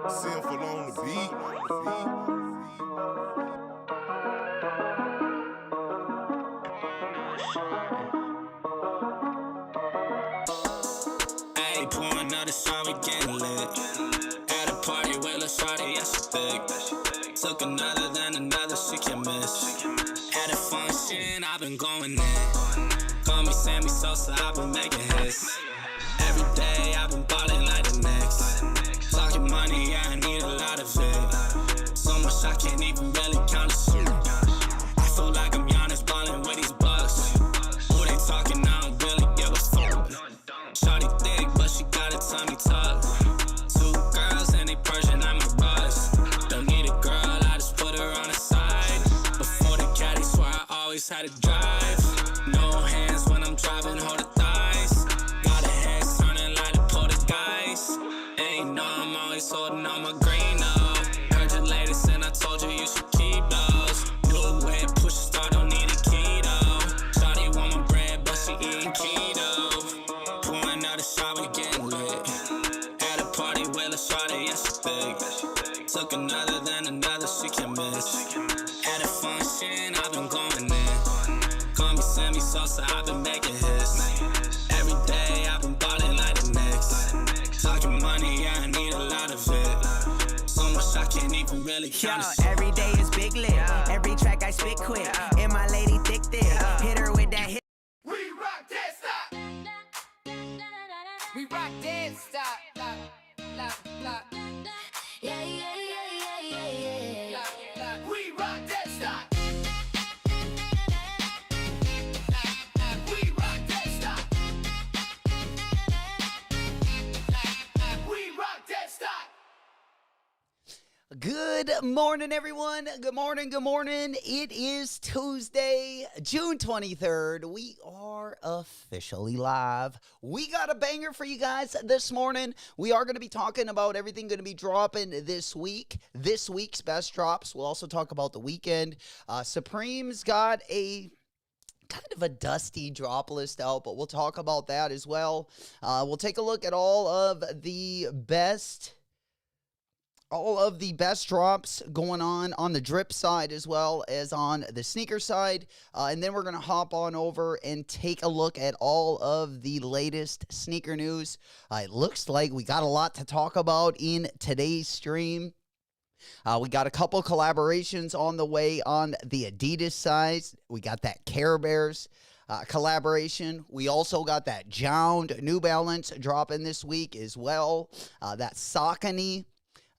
Sinful on the beat. Ayy, pouring another shot, we getting lit. At a party with Lil Shawty, yeah, she thick. Took another, then another, she can miss. At a function, I've been going in. Call me Sammy Sosa, I've been making hits. Every day, I've been ballin' like the Knicks. Talking money, yeah, I need a lot of it. So much I can't even really count the shit. I feel like I'm Giannis ballin' with these bucks. Who they talking, I don't really give a fuck. Shawty thick, but she got a tummy tuck. Two girls and they Persian, I'm a buzz. Don't need a girl, I just put her on the side. Before the caddy, swear I always had to drive. No hands when I'm driving, hold the thighs. Got a head turning like to pull the guys. Ain't know I'm always holding on my green up. Heard your latest and I told you you should keep those. Blue way, push a star, don't need a keto. Shawty want my bread, but she eating keto. Pouring out a shot, we getting lit. At a party with a shawty, yeah, she thick. Took another, then another, she can miss. At a function, I've been going in. Call me Sammy Sosa, I've been making hits. Every day, I've been ballin' like the Knicks. Talking money, yeah, I need a lot of it. So much I can't even really count the shit. Every day is big lit. Every track I spit quick. And my lady thick. Hit her with that hit. We rock that stop. We rock that stop. Yeah, yeah, yeah, yeah, yeah, yeah. We rock that stop. We rock that stop. We rock that stop. Good morning, everyone. Good morning. Good morning. It is Tuesday, June 23rd. We are officially live. We got a banger for you guys this morning. We are going to be talking about everything going to be dropping this week. This week's best drops. We'll also talk about the weekend. Supreme's got a kind of a dusty drop list out, but we'll talk about that as well. We'll take a look at all of the best drops going on the drip side as well as on the sneaker side. And then we're going to hop on over and take a look at all of the latest sneaker news. It looks like we got a lot to talk about in today's stream. We got a couple collaborations on the way on the Adidas side. We got that Care Bears collaboration. We also got that Jound New Balance dropping this week as well. That Saucony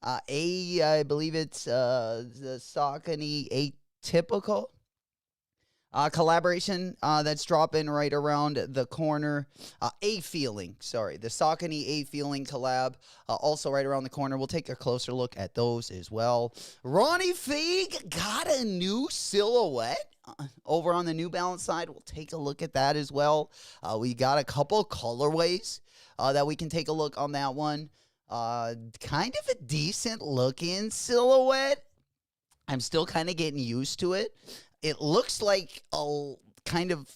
I believe it's the Saucony Atypical collaboration that's dropping right around the corner. The Saucony A Feeling collab also right around the corner. We'll take a closer look at those as well. Ronnie Fieg got a new silhouette over on the New Balance side. We'll take a look at that as well. We got a couple colorways that we can take a look on that one. Kind of a decent looking silhouette. I'm still kind of getting used to it. It looks like a kind of,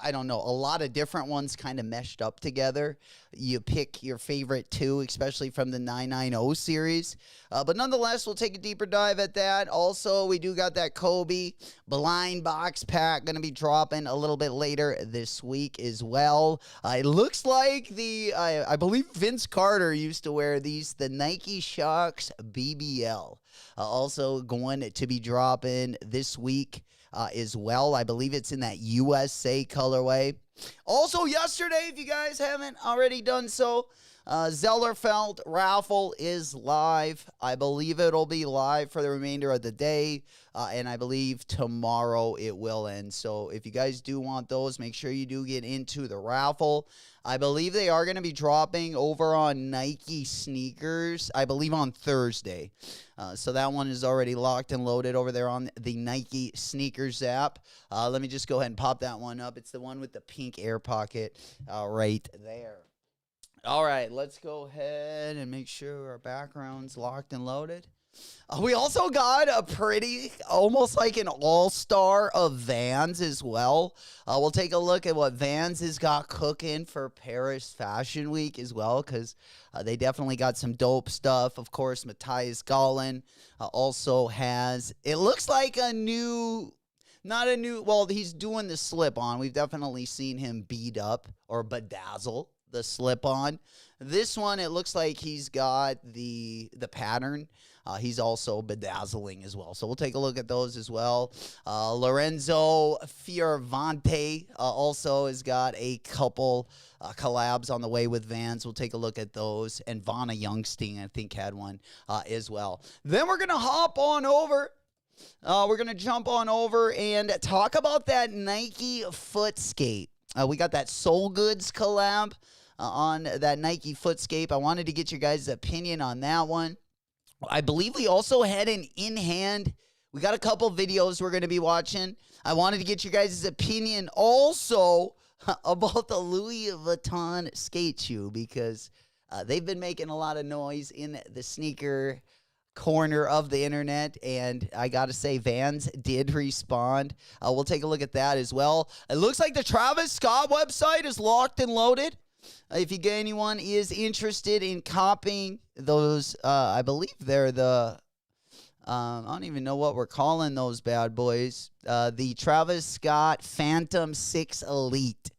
I don't know, a lot of different ones kind of meshed up together. You pick your favorite two, especially from the 990 series. But nonetheless, we'll take a deeper dive at that. Also, we do got that Kobe blind box pack going to be dropping a little bit later this week as well. It looks like I believe Vince Carter used to wear these, the Nike Shox BBL. Also going to be dropping this week as well. I believe it's in that USA colorway. Also yesterday, if you guys haven't already done so, Zellerfeld raffle is live. I believe it'll be live for the remainder of the day, and I believe tomorrow it will end. So if you guys do want those, make sure you do get into the raffle. I believe they are going to be dropping over on Nike sneakers, I believe on Thursday. So that one is already locked and loaded over there on the Nike sneakers app. Let me just go ahead and pop that one up. It's the one with the pink air pocket right there. All right, let's go ahead and make sure our background's locked and loaded. We also got a pretty, almost like an all-star of Vans as well. We'll take a look at what Vans has got cooking for Paris Fashion Week as well, because they definitely got some dope stuff. Of course, Matthias Gallen also has, it looks like a new, not a new, well, he's doing the slip-on. We've definitely seen him beat up or bedazzle the slip-on. This one, it looks like he's got the pattern. He's also bedazzling as well. So we'll take a look at those as well. Lorenzo Fioravante also has got a couple collabs on the way with Vans. We'll take a look at those. And Vanna Youngstein, I think, had one as well. Then we're going to hop on over. We're going to jump on over and talk about that Nike Footscape. We got that Soul Goods collab on that Nike Footscape. I wanted to get your guys' opinion on that one. I believe we also had an in-hand. We got a couple videos we're going to be watching. I wanted to get your guys' opinion also about the Louis Vuitton skate shoe because they've been making a lot of noise in the sneaker corner of the internet, and I gotta say Vans did respond. We'll take a look at that as well. It looks like the Travis Scott website is locked and loaded. If anyone is interested in copying those, I believe they're the, I don't even know what we're calling those bad boys. The Travis Scott Phantom 6 Elite.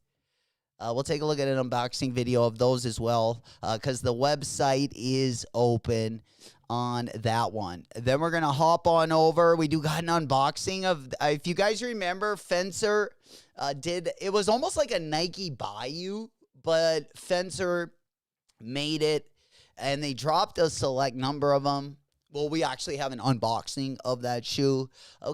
We'll take a look at an unboxing video of those as well because the website is open on that one. Then we're going to hop on over. We do got an unboxing of, if you guys remember, Fencer it was almost like a Nike Bayou, but Fencer made it, and they dropped a select number of them. Well, we actually have an unboxing of that shoe.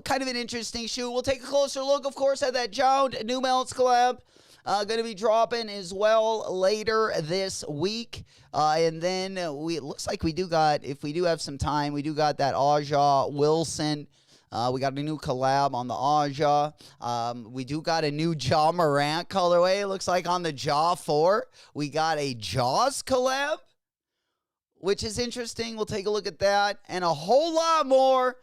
Kind of an interesting shoe. We'll take a closer look, of course, at that Jound New Balance collab. Going to be dropping as well later this week. And then it looks like we do got, if we do have some time, we do got that Aja Wilson. We got a new collab on the Aja. We do got a new Ja Morant colorway. It looks like on the Ja 4. We got a Jaws collab, which is interesting. We'll take a look at that and a whole lot more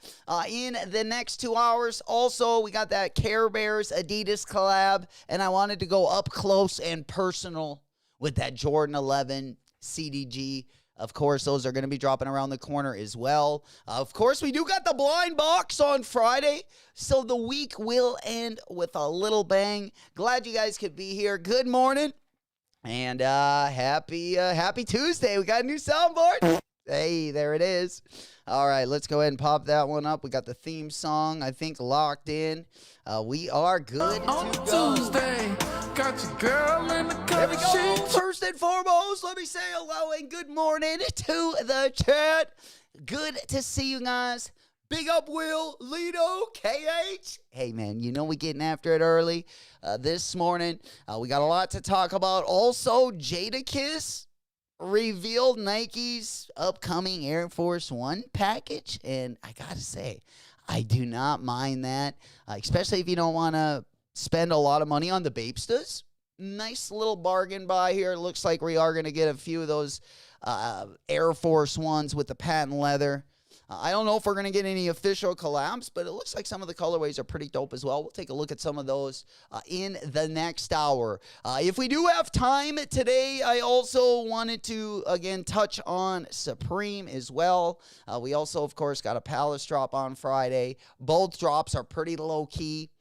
in the next 2 hours. Also, we got that Care Bears Adidas collab, and I wanted to go up close and personal with that Jordan 11 CDG. Of course, those are going to be dropping around the corner as well. Of course, we do got the blind box on Friday, so the week will end with a little bang. Glad you guys could be here. Good morning. And happy Tuesday. We got a new soundboard. Hey, there it is. All right, let's go ahead and pop that one up. We got the theme song, I think, locked in. We are good to go. Tuesday, got your girl in the There we car. go. First and foremost, let me say hello and good morning to the chat. Good to see you guys. Big up, Will, Lido, KH. Hey, man, you know we getting after it early this morning. We got a lot to talk about. Also, Jadakiss revealed Nike's upcoming Air Force One package. And I got to say, I do not mind that, especially if you don't want to spend a lot of money on the Bapestas. Nice little bargain buy here. It looks like we are going to get a few of those Air Force Ones with the patent leather. I don't know if we're going to get any official collabs, but it looks like some of the colorways are pretty dope as well. We'll take a look at some of those in the next hour. If we do have time today, I also wanted to, again, touch on Supreme as well. We also, of course, got a Palace drop on Friday. Both drops are pretty low-key.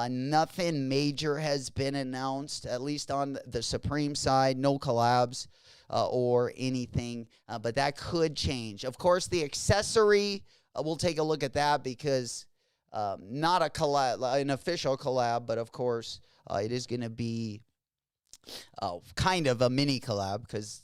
Nothing major has been announced, at least on the Supreme side. No collabs or anything, but that could change. Of course, the accessory, we'll take a look at that because not a collab, an official collab, but of course, it is going to be kind of a mini collab because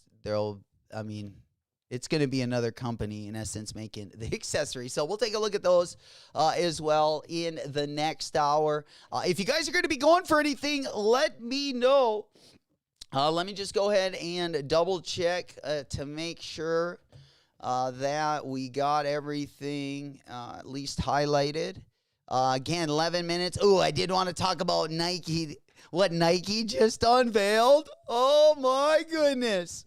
it's going to be another company, in essence, making the accessory. So we'll take a look at those as well in the next hour. If you guys are going to be going for anything, let me know. Let me just go ahead and double check to make sure that we got everything at least highlighted. Again, 11 minutes. Oh, I did want to talk about Nike. What Nike just unveiled. Oh, my goodness.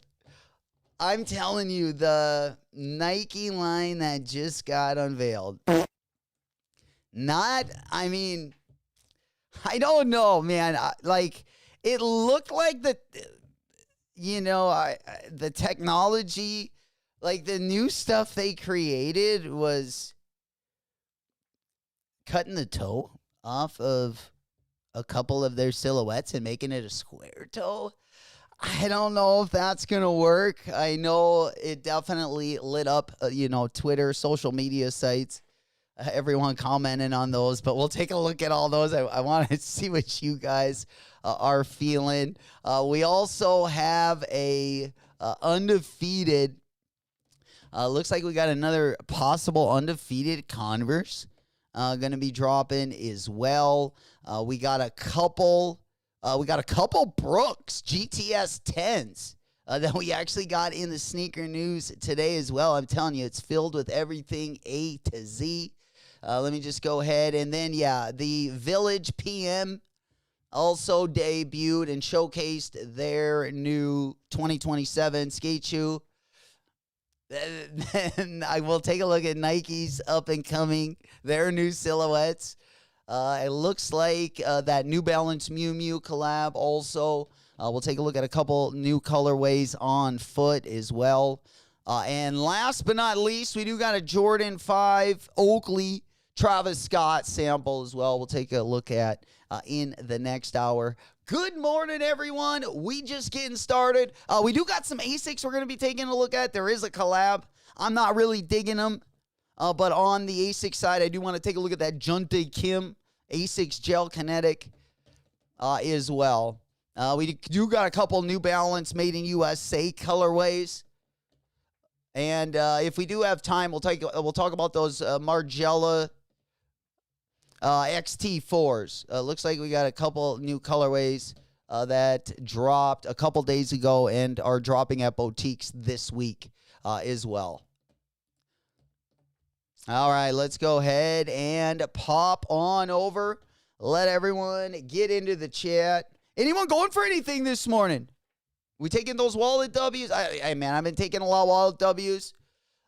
I'm telling you, the Nike line that just got unveiled. I mean, I don't know, man. It looked like the technology, like the new stuff they created was cutting the toe off of a couple of their silhouettes and making it a square toe. I don't know if that's going to work. I know it definitely lit up, Twitter, social media sites, everyone commenting on those, but we'll take a look at all those. I want to see what you guys are feeling. We also have a undefeated, looks like we got another possible undefeated Converse going to be dropping as well. We got a couple Brooks GTS 10s that we actually got in the sneaker news today as well. I'm telling you, it's filled with everything A to Z. Let me just go ahead. And then, the Village PM also debuted and showcased their new 2027 skate shoe. Then I will take a look at Nike's up and coming, their new silhouettes. It looks like that New Balance Miu Miu collab also. We'll take a look at a couple new colorways on foot as well. And last but not least, we do got a Jordan 5 Oakley Travis Scott sample as well. We'll take a look at in the next hour. Good morning, everyone. We just getting started. We do got some ASICs we're going to be taking a look at. There is a collab. I'm not really digging them. But on the ASIC side, I do want to take a look at that Junte Kim ASICS Gel Kinetic as well. We do got a couple New Balance Made in USA colorways. And if we do have time, we'll talk about those Margiela XT4s. Looks like we got a couple new colorways that dropped a couple days ago and are dropping at boutiques this week as well. All right, let's go ahead and pop on over. Let everyone get into the chat. Anyone going for anything this morning? We taking those wallet W's? I've been taking a lot of wallet W's.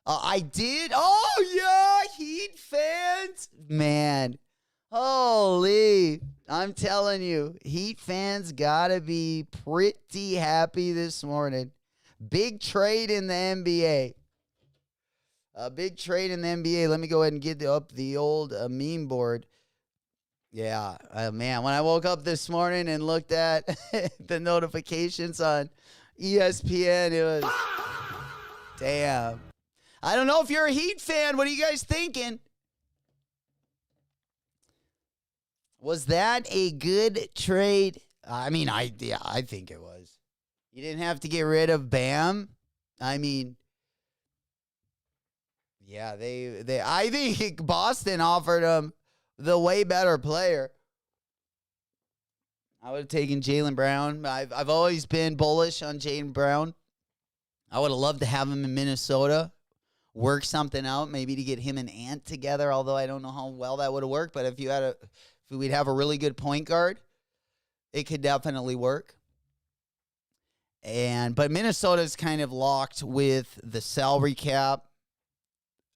I did. Oh, yeah, Heat fans. Man, holy. I'm telling you, Heat fans got to be pretty happy this morning. Big trade in the NBA. A big trade in the NBA. Let me go ahead and get up the old meme board. Yeah, man, when I woke up this morning and looked at the notifications on ESPN, it was, damn. I don't know if you're a Heat fan. What are you guys thinking? Was that a good trade? I think it was. You didn't have to get rid of Bam. Yeah, I think Boston offered him the way better player. I would have taken Jaylen Brown. I've always been bullish on Jaylen Brown. I would have loved to have him in Minnesota, work something out, maybe to get him and Ant together, although I don't know how well that would have worked. But if we'd have a really good point guard, it could definitely work. But Minnesota's kind of locked with the salary cap.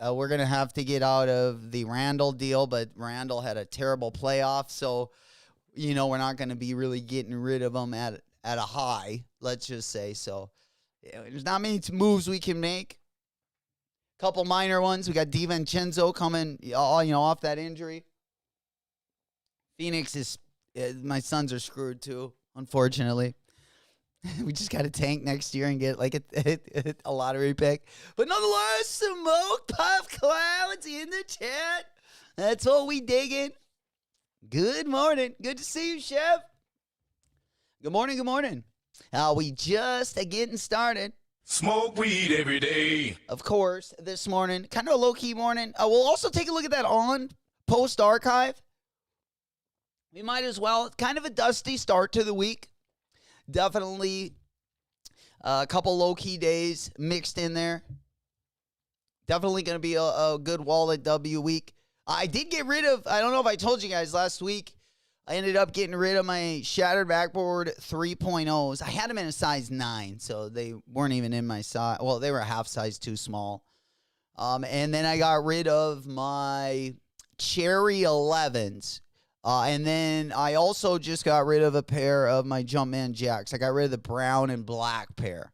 We're going to have to get out of the Randall deal, but Randall had a terrible playoff, so, we're not going to be really getting rid of him at a high, let's just say. So, there's not many moves we can make. Couple minor ones. We got DiVincenzo coming, off that injury. Phoenix my Suns are screwed too, unfortunately. We just got to tank next year and get like a lottery pick. But nonetheless, Smoke Puff Clouds in the chat. That's what we digging. Good morning. Good to see you, Chef. Good morning. Good morning. We just getting started. Smoke weed every day. Of course, this morning, kind of a low-key morning. We'll also take a look at that on post archive. We might as well. Kind of a dusty start to the week. Definitely a couple low-key days mixed in there. Definitely going to be a good wallet W week. I did get rid of, I don't know if I told you guys last week, I ended up getting rid of my Shattered Backboard 3.0s. I had them in a size 9, so they weren't even in my size. Well, they were a half size too small. And then I got rid of my Cherry 11s. And then I also just got rid of a pair of my Jumpman Jacks. I got rid of the brown and black pair.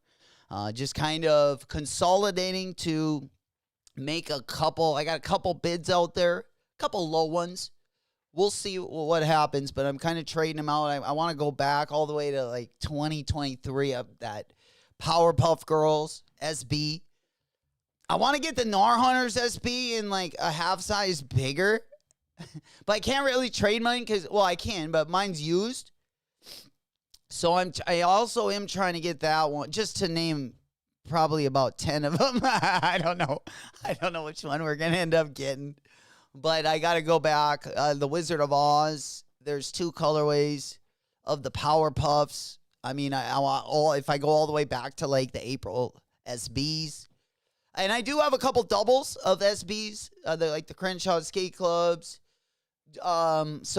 Just kind of consolidating to make a couple. I got a couple bids out there, a couple low ones. We'll see what happens, but I'm kind of trading them out. I want to go back all the way to like 2023 of that Powerpuff Girls SB. I want to get the Gnar Hunters SB in like a half size bigger, but I can't really trade mine because, well, I can, but mine's used. So I also am trying to get that one, just to name probably about 10 of them. I don't know which one we're going to end up getting, but I got to go back. The Wizard of Oz, there's 2 colorways of the Powerpuffs. I mean, I want all, if I go all the way back to like the April SBs. And I do have a couple doubles of SBs, like the Crenshaw Skate Clubs. So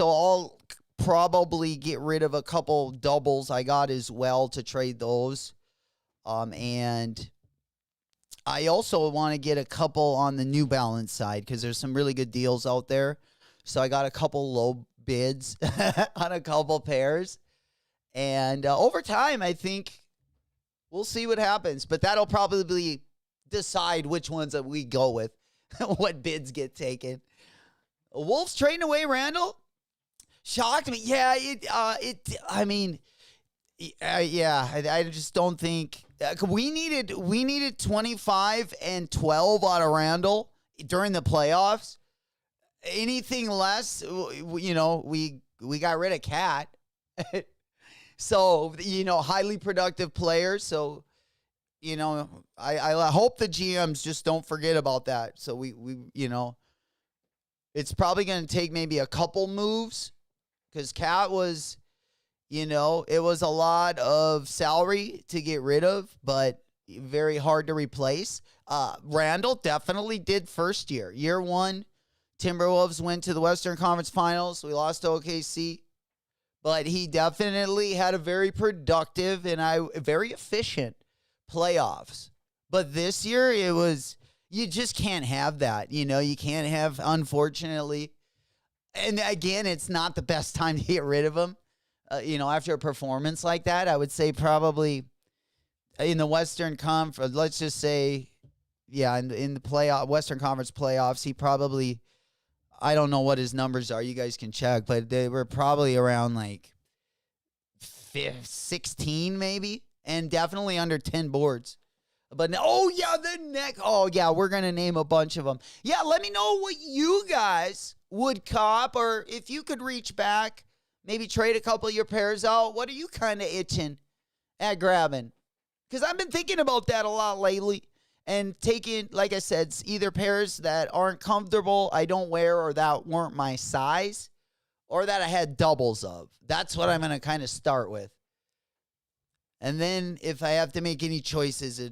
I'll probably get rid of a couple doubles I got as well to trade those. And I also want to get a couple on the New Balance side because there's some really good deals out there. So I got a couple low bids on a couple pairs. And over time, I think we'll see what happens. But that'll probably decide which ones that we go with, what bids get taken. Wolves trading away Randall shocked me. Yeah, I just don't think we needed 25 and 12 out of Randall during the playoffs. Anything less, we got rid of Cat. So, highly productive players. So, I hope the GMs just don't forget about that. So we it's probably going to take maybe a couple moves because Cat was, it was a lot of salary to get rid of, but very hard to replace. Randall definitely did first year. Year 1, Timberwolves went to the Western Conference Finals. We lost to OKC. But he definitely had a very productive and very efficient playoffs. But this year, you just can't have that. You can't have, unfortunately. And again, it's not the best time to get rid of him. After a performance like that, I would say probably in the Western Conference, let's just say, in the Western Conference playoffs, he probably, I don't know what his numbers are. You guys can check, but they were probably around like 16 maybe, and definitely under 10 boards. But we're going to name a bunch of them. Yeah, let me know what you guys would cop, or if you could reach back, maybe trade a couple of your pairs out. What are you kind of itching at grabbing? Because I've been thinking about that a lot lately. And taking, like I said, either pairs that aren't comfortable, I don't wear, or that weren't my size, or that I had doubles of. That's what I'm going to kind of start with. And then if I have to make any choices,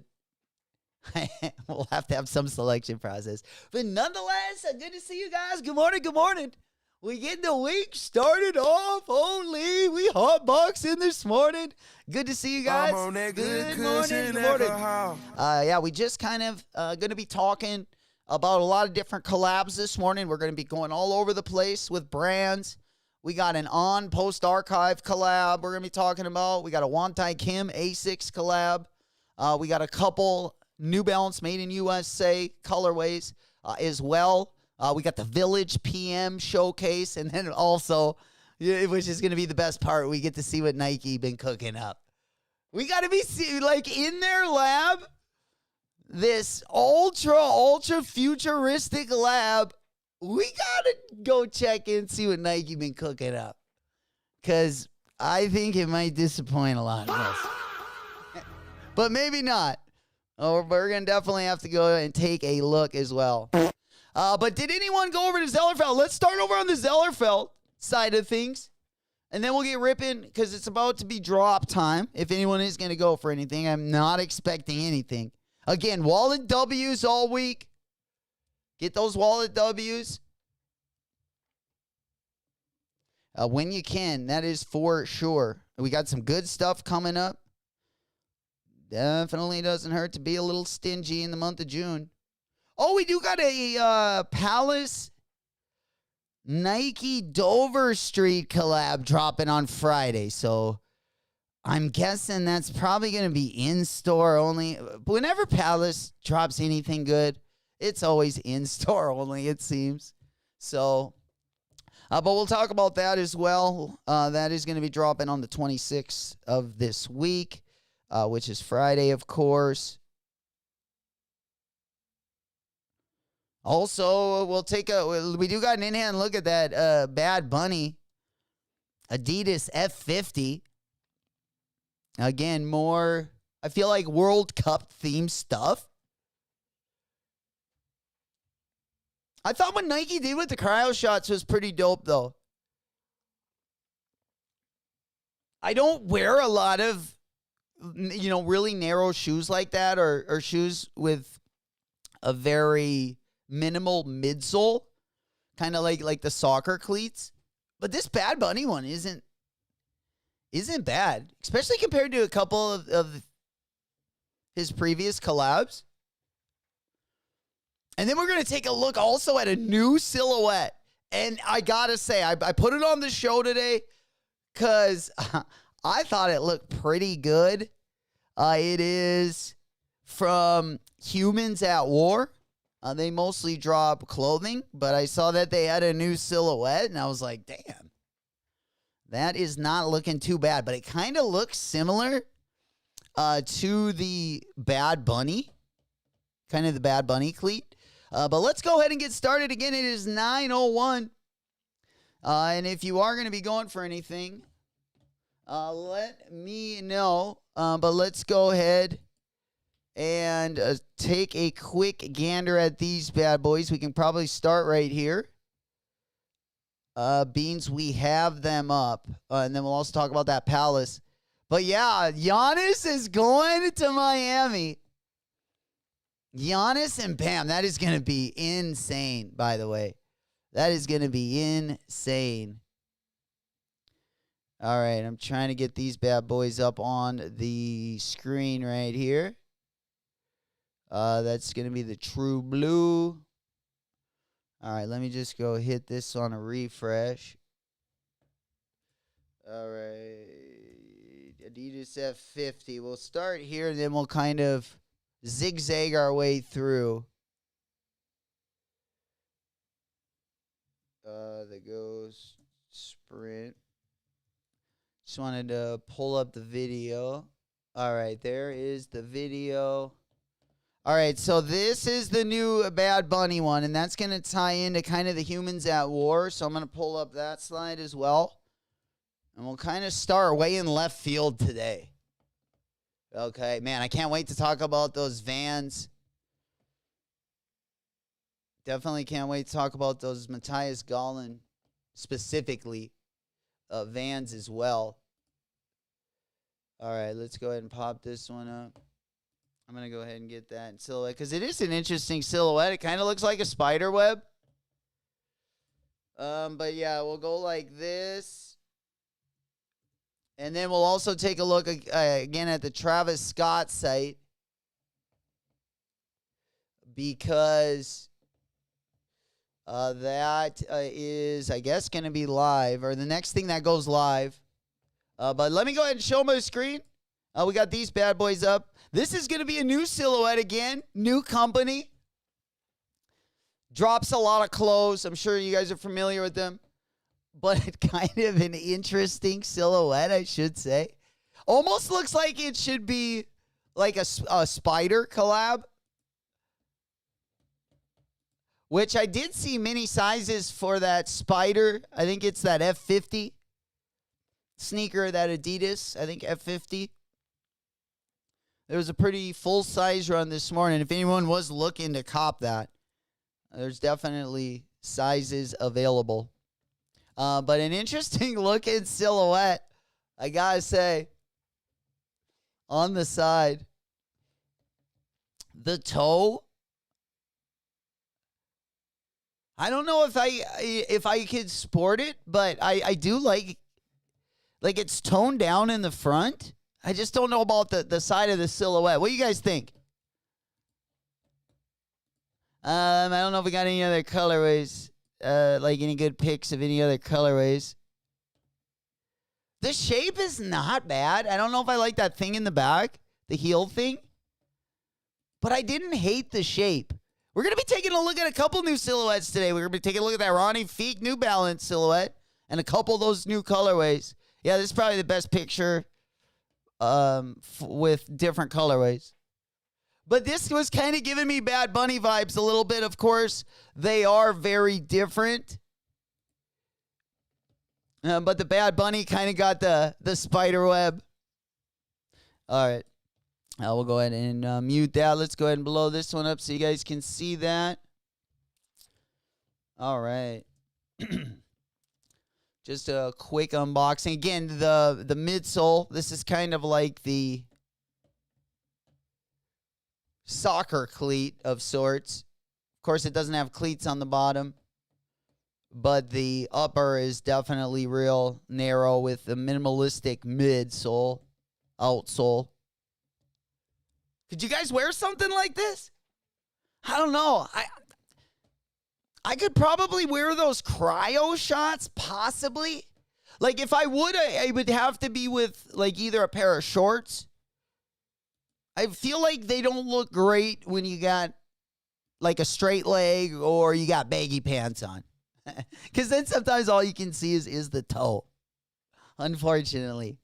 we'll have to have some selection process. But nonetheless, good to see you guys. Good morning, good morning. We get the week started off. Holy, we hotboxing this morning. Good to see you guys. I'm on that Good good morning, cushion good morning. alcohol. We just kind of going to be talking about a lot of different collabs this morning. We're going to be going all over the place with brands. We got an On Post Archive collab we're going to be talking about. We got a Wantai Kim A6 collab. We got a couple New Balance Made in USA colorways as well. We got the Village PM showcase, and then also, which is going to be the best part, we get to see what Nike been cooking up. We got to be in their lab, this ultra futuristic lab. We got to go check in, see what Nike been cooking up, because I think it might disappoint a lot of us. But maybe not. We're going to definitely have to go and take a look as well. But did anyone go over to Zellerfeld? Let's start over on the Zellerfeld side of things. And then we'll get ripping because it's about to be drop time. If anyone is going to go for anything, I'm not expecting anything. Again, wallet W's all week. Get those wallet W's. when you can. That is for sure. We got some good stuff coming up. Definitely doesn't hurt to be a little stingy in the month of June. Oh, we do got a Palace Nike Dover Street collab dropping on Friday. So I'm guessing that's probably going to be in-store only. Whenever Palace drops anything good, it's always in-store only, it seems. So, but we'll talk about that as well. That is going to be dropping on the 26th of this week, which is Friday, of course. Also, we do got an in-hand look at that Bad Bunny Adidas F50. Again, more, I feel like World Cup themed stuff. I thought what Nike did with the cryo shots was pretty dope, though. I don't wear a lot of, really narrow shoes like that, or shoes with a very minimal midsole, kind of like the soccer cleats. But this Bad Bunny one isn't bad, especially compared to a couple of his previous collabs. And then we're going to take a look also at a new silhouette. And I got to say, I put it on the show today because I thought it looked pretty good. It is from Humans at War. They mostly drop clothing, but I saw that they had a new silhouette, and I was like, damn. That is not looking too bad, but it kind of looks similar to the Bad Bunny, kind of the Bad Bunny cleat. But let's go ahead and get started. Again, it is 9:01. And if you are going to be going for anything, let me know. But let's go ahead and take a quick gander at these bad boys. We can probably start right here. Beans, we have them up. And then we'll also talk about that Palace. But yeah, Giannis is going to Miami. Giannis and Bam, that is going to be insane, by the way. That is going to be insane. All right, I'm trying to get these bad boys up on the screen right here. That's going to be the True Blue. All right, let me just go hit this on a refresh. All right, Adidas F50. We'll start here, and then we'll kind of zigzag our way through. The Ghost Sprint. Just wanted to pull up the video. All right, there is the video. All right, so this is the new Bad Bunny one, and that's going to tie into kind of the Humans at War. So I'm going to pull up that slide as well. And we'll kind of start way in left field today. Okay, man, I can't wait to talk about those Vans. Definitely can't wait to talk about those Matthias Gallen specifically. Vans as well. All right, let's go ahead and pop this one up. I'm going to go ahead and get that in silhouette because it is an interesting silhouette. It kind of looks like a spider web. But yeah, we'll go like this. And then we'll also take a look again at the Travis Scott site because that is, I guess, going to be live, or the next thing that goes live. But let me go ahead and show my screen. We got these bad boys up. This is going to be a new silhouette again, new company. Drops a lot of clothes. I'm sure you guys are familiar with them. But kind of an interesting silhouette, I should say. Almost looks like it should be like a spider collab. Which I did see many sizes for that spider. I think it's that F50 sneaker, that Adidas. I think F50. There was a pretty full-size run this morning. If anyone was looking to cop that, there's definitely sizes available. But an interesting looking silhouette, I gotta say, on the side. The toe I don't know if I could sport it, but I do like it's toned down in the front. I just don't know about the side of the silhouette. What do you guys think? I don't know if we got any other colorways, like any good pics of any other colorways. The shape is not bad. I don't know if I like that thing in the back, the heel thing, but I didn't hate the shape. We're going to be taking a look at a couple new silhouettes today. We're going to be taking a look at that Ronnie Fieg New Balance silhouette and a couple of those new colorways. Yeah, this is probably the best picture with different colorways. But this was kind of giving me Bad Bunny vibes a little bit. Of course, they are very different. But the Bad Bunny kind of got the spider web. All right. We'll go ahead and mute that. Let's go ahead and blow this one up so you guys can see that. All right. Just a quick unboxing. Again, the midsole. This is kind of like the soccer cleat of sorts. Of course, it doesn't have cleats on the bottom, but the upper is definitely real narrow with the minimalistic midsole, outsole. Could you guys wear something like this? I don't know. I could probably wear those cryo shots, possibly. Like, if I would, I would have to be with, like, either a pair of shorts. I feel like they don't look great when you got, like, a straight leg or you got baggy pants on. Because then sometimes all you can see is the toe, unfortunately.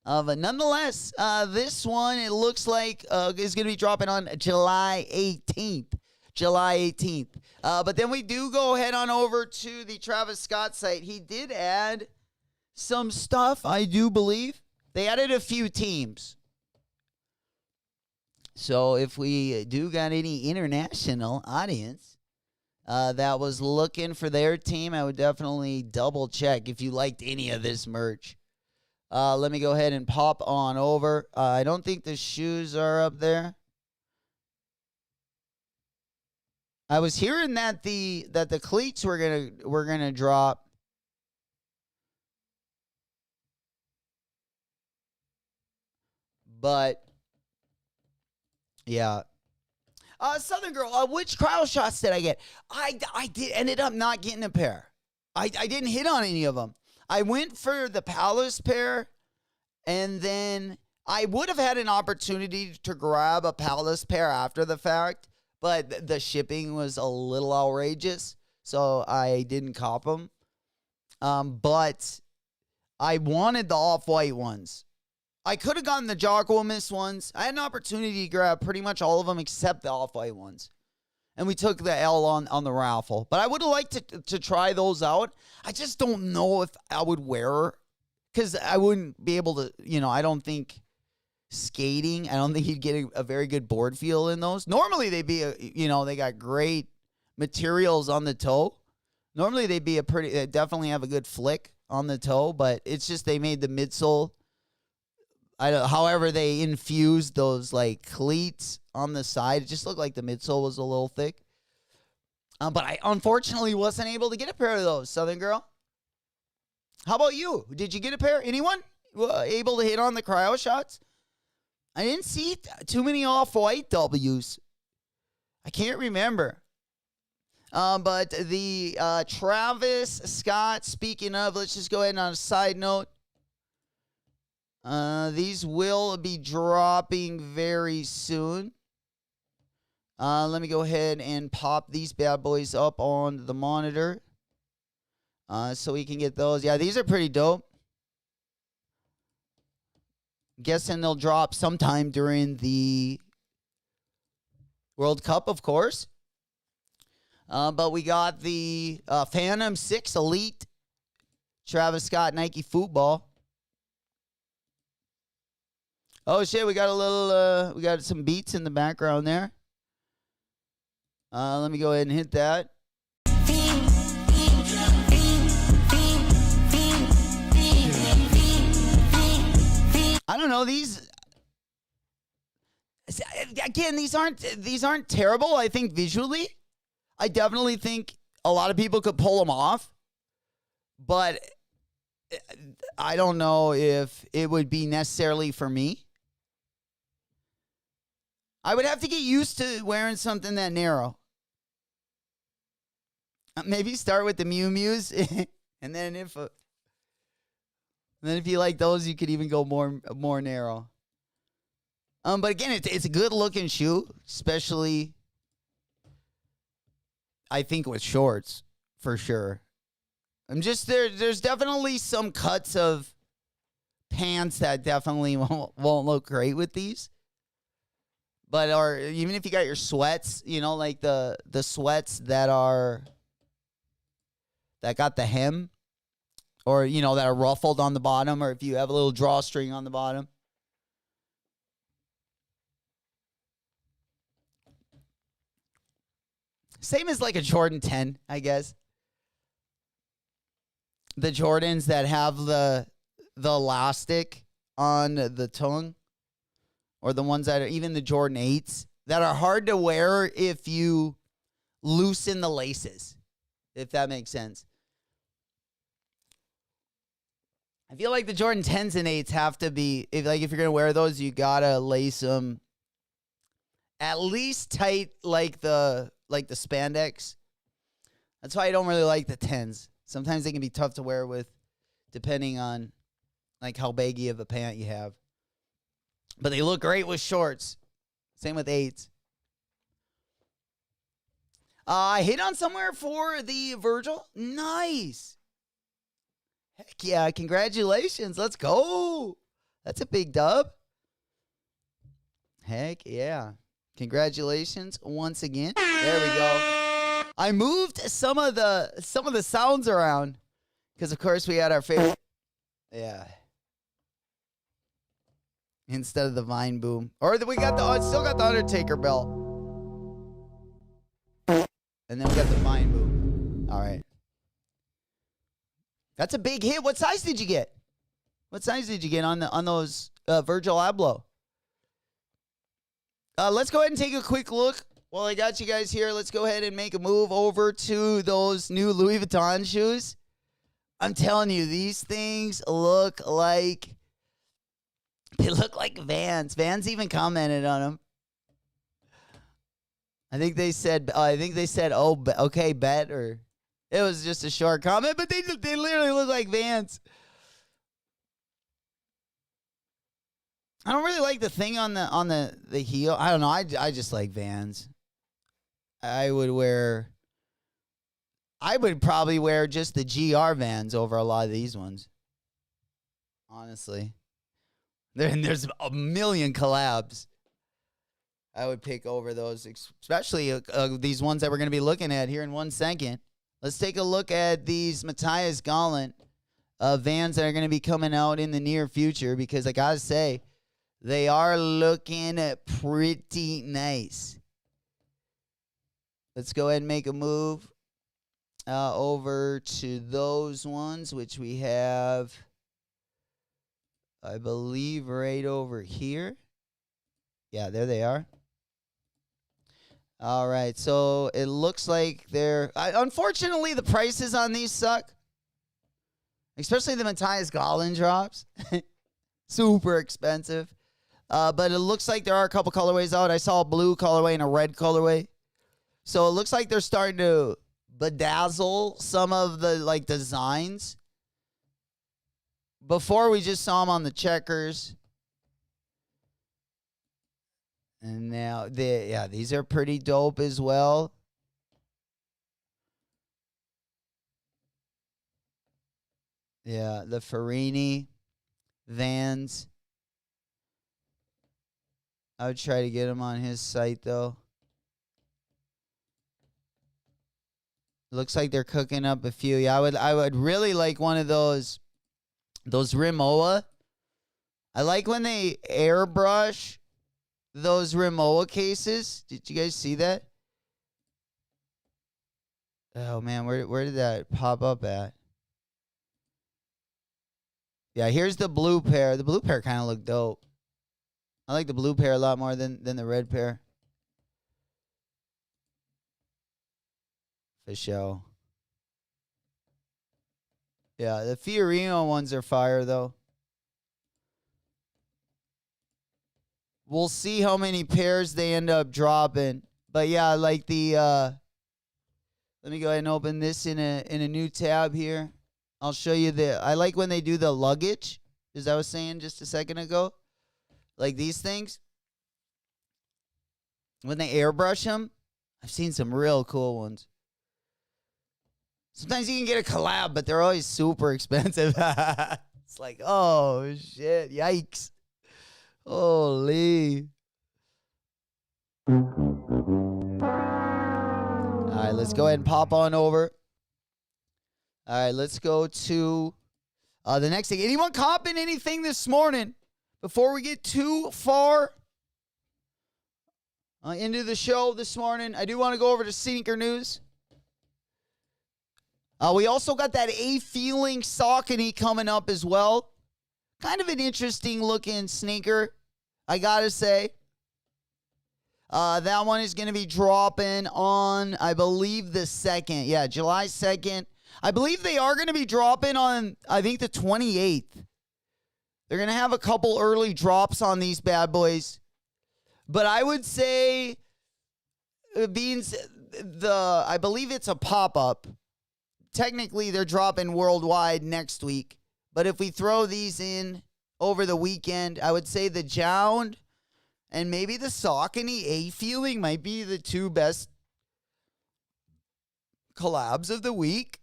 But nonetheless, this one, it looks like is going to be dropping on July 18th. July 18th. But then we do go head on over to the Travis Scott site. He did add some stuff, I do believe. They added a few teams. So if we do got any international audience that was looking for their team, I would definitely double check if you liked any of this merch. Let me go ahead and pop on over. I don't think the shoes are up there. I was hearing that the cleats were gonna drop. But yeah. Southern Girl, which cryo shots did I get? I did ended up not getting a pair. I didn't hit on any of them. I went for the Palace pair, and then I would have had an opportunity to grab a Palace pair after the fact, but the shipping was a little outrageous, so I didn't cop them. But I wanted the off-white ones. I could have gotten the Jocko Miss ones. I had an opportunity to grab pretty much all of them except the off-white ones. And we took the L on the raffle. But I would have liked to try those out. I just don't know if I would wear, because I wouldn't be able to, I don't think skating, I don't think you'd get a very good board feel in those. Normally they'd be, they got great materials on the toe. Normally they'd be they definitely have a good flick on the toe, but it's just they made the midsole. However they infused those like cleats on the side, it just looked like the midsole was a little thick. But I unfortunately wasn't able to get a pair of those, Southern Girl. How about you? Did you get a pair? Anyone able to hit on the cryo shots? I didn't see too many off-white W's. I can't remember. But the Travis Scott, speaking of, let's just go ahead and on a side note. These will be dropping very soon. Let me go ahead and pop these bad boys up on the monitor. So we can get those. Yeah, these are pretty dope. Guessing they'll drop sometime during the World Cup, of course. But we got the Phantom 6 Elite Travis Scott Nike football. Oh shit, we got a little we got some beats in the background there. Let me go ahead and hit that. I don't know, these again, these aren't terrible. I think visually, I definitely think a lot of people could pull them off, but I don't know if it would be necessarily for me. I would have to get used to wearing something that narrow. Maybe start with the Miu Mius, and then if you like those, you could even go more narrow. But again, it's a good looking shoe, especially I think with shorts for sure. I'm just there's definitely some cuts of pants that definitely won't look great with these. But or even if you got your sweats, you know, like the sweats that got the hem, or you know, that are ruffled on the bottom, or if you have a little drawstring on the bottom. Same as like a Jordan 10, I guess. The Jordans that have the elastic on the tongue, or the ones that are even the Jordan 8s that are hard to wear if you loosen the laces, if that makes sense. I feel like the Jordan 10s and 8s have to be, if you're going to wear those, you got to lace them at least tight like the spandex. That's why I don't really like the 10s. Sometimes they can be tough to wear with, depending on like how baggy of a pant you have. But they look great with shorts. Same with 8s. I hit on somewhere for the Virgil. Nice. Heck yeah, congratulations. Let's go. That's a big dub. Heck yeah. Congratulations once again. There we go. I moved some of the sounds around because of course we had our favorite. Yeah. Instead of the Vine boom. Or we got still got the Undertaker bell. And then we got the Vine boom. All right. That's a big hit. What size did you get? What size did you get on those Virgil Abloh? Let's go ahead and take a quick look. While I got you guys here, let's go ahead and make a move over to those new Louis Vuitton shoes. I'm telling you, these things look like Vans. Vans even commented on them. I think they said, oh, okay, bet, or it was just a short comment, but they literally look like Vans. I don't really like the thing on the heel. I don't know. I just like Vans. I would probably wear just the GR Vans over a lot of these ones. Honestly. There's a million collabs I would pick over those, especially these ones that we're going to be looking at here in 1 second. Let's take a look at these Matthias Gallant Vans that are going to be coming out in the near future, because I got to say, they are looking pretty nice. Let's go ahead and make a move over to those ones, which we have, I believe, right over here. Yeah, there they are. All right, so it looks like they're... unfortunately, the prices on these suck. Especially the Matthias Gallant drops. Super expensive. But it looks like there are a couple colorways out. I saw a blue colorway and a red colorway. So it looks like they're starting to bedazzle some of the designs. Before we just saw them on the checkers. And now these are pretty dope as well. Yeah, the Farini Vans. I would try to get him on his site though. Looks like they're cooking up a few. Yeah, I would really like one of those Rimowa. I like when they airbrush those Rimowa cases. Did you guys see that? Oh man, where did that pop up at? Yeah, here's the blue pair. The blue pair kind of looked dope. I like the blue pair a lot more than the red pair. For sure. Yeah, the Fiorino ones are fire, though. We'll see how many pairs they end up dropping. But yeah, like the let me go ahead and open this in a new tab here. I'll show you I like when they do the luggage, as I was saying just a second ago. Like these things. When they airbrush them, I've seen some real cool ones. Sometimes you can get a collab, but they're always super expensive. It's like, oh shit, yikes. Holy. All right, let's go ahead and pop on over. All right, let's go to the next thing. Anyone copping anything this morning before we get too far into the show this morning? I do want to go over to Sneaker News. We also got that A-Feeling Saucony coming up as well. Kind of an interesting looking sneaker, I gotta say. That one is going to be dropping on, I believe, the 2nd. Yeah, July 2nd. I believe they are going to be dropping on, I think, the 28th. They're going to have a couple early drops on these bad boys. But I would say, I believe it's a pop-up. Technically, they're dropping worldwide next week. But if we throw these in over the weekend, I would say the Jound and maybe the Saucony A-Feeling might be the two best collabs of the week.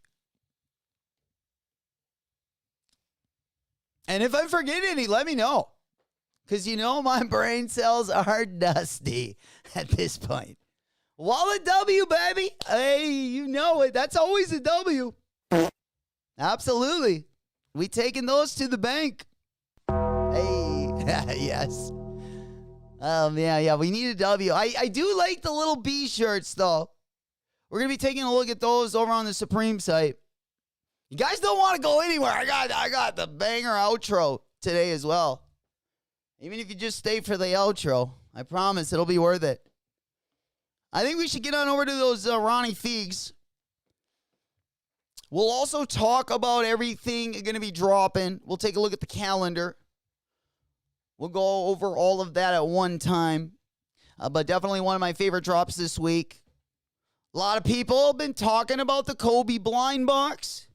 And if I forget any, let me know. Because, my brain cells are dusty at this point. Wallet W, baby. Hey, you know it. That's always a W. Absolutely. We taking those to the bank. Hey, yes. Yeah, we need a W. I do like the little B shirts, though. We're going to be taking a look at those over on the Supreme site. You guys don't want to go anywhere. I got the banger outro today as well. Even if you just stay for the outro, I promise it'll be worth it. I think we should get on over to those Ronnie Fiegs. We'll also talk about everything going to be dropping. We'll take a look at the calendar. We'll go over all of that at one time. But definitely one of my favorite drops this week. A lot of people have been talking about the Kobe blind box.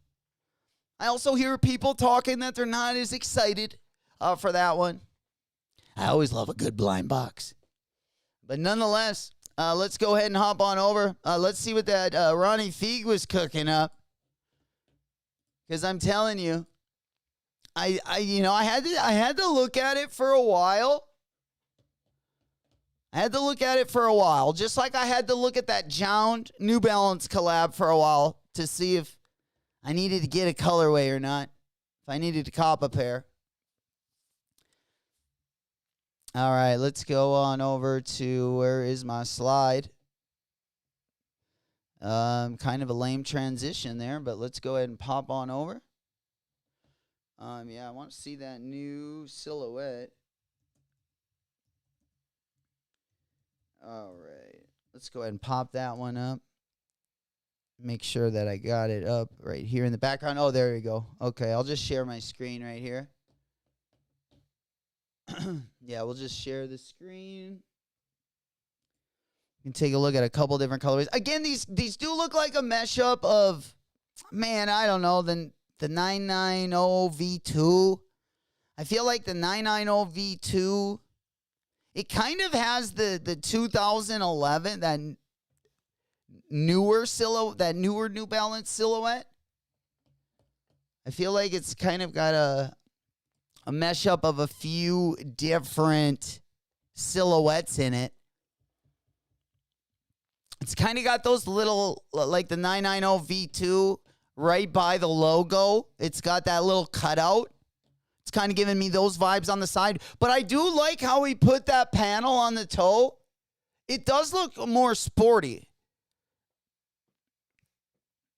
I also hear people talking that they're not as excited for that one. I always love a good blind box. But nonetheless, let's go ahead and hop on over. Let's see what that Ronnie Fieg was cooking up. Because I'm telling you, I had to look at it for a while. Just like I had to look at that Jound New Balance collab for a while to see if I needed to get a colorway or not. If I needed to cop a pair. All right, let's go on over to, where is my slide? Kind of a lame transition there, but let's go ahead and pop on over. Yeah, I want to see that new silhouette. All right, let's go ahead and pop that one up. Make sure that I got it up right here in the background. Oh, there we go. Okay, I'll just share my screen right here. Yeah, we'll just share the screen. You can take a look at a couple different colorways. Again, these do look like a mesh-up of, man, I don't know, the 990 V2. I feel like the 990 V2, it kind of has the 2011, that newer New Balance silhouette. I feel like it's kind of got a mesh up of a few different silhouettes in it. It's kind of got those little, like the 990 V2 right by the logo. It's got that little cutout. It's kind of giving me those vibes on the side. But I do like how he put that panel on the toe. It does look more sporty.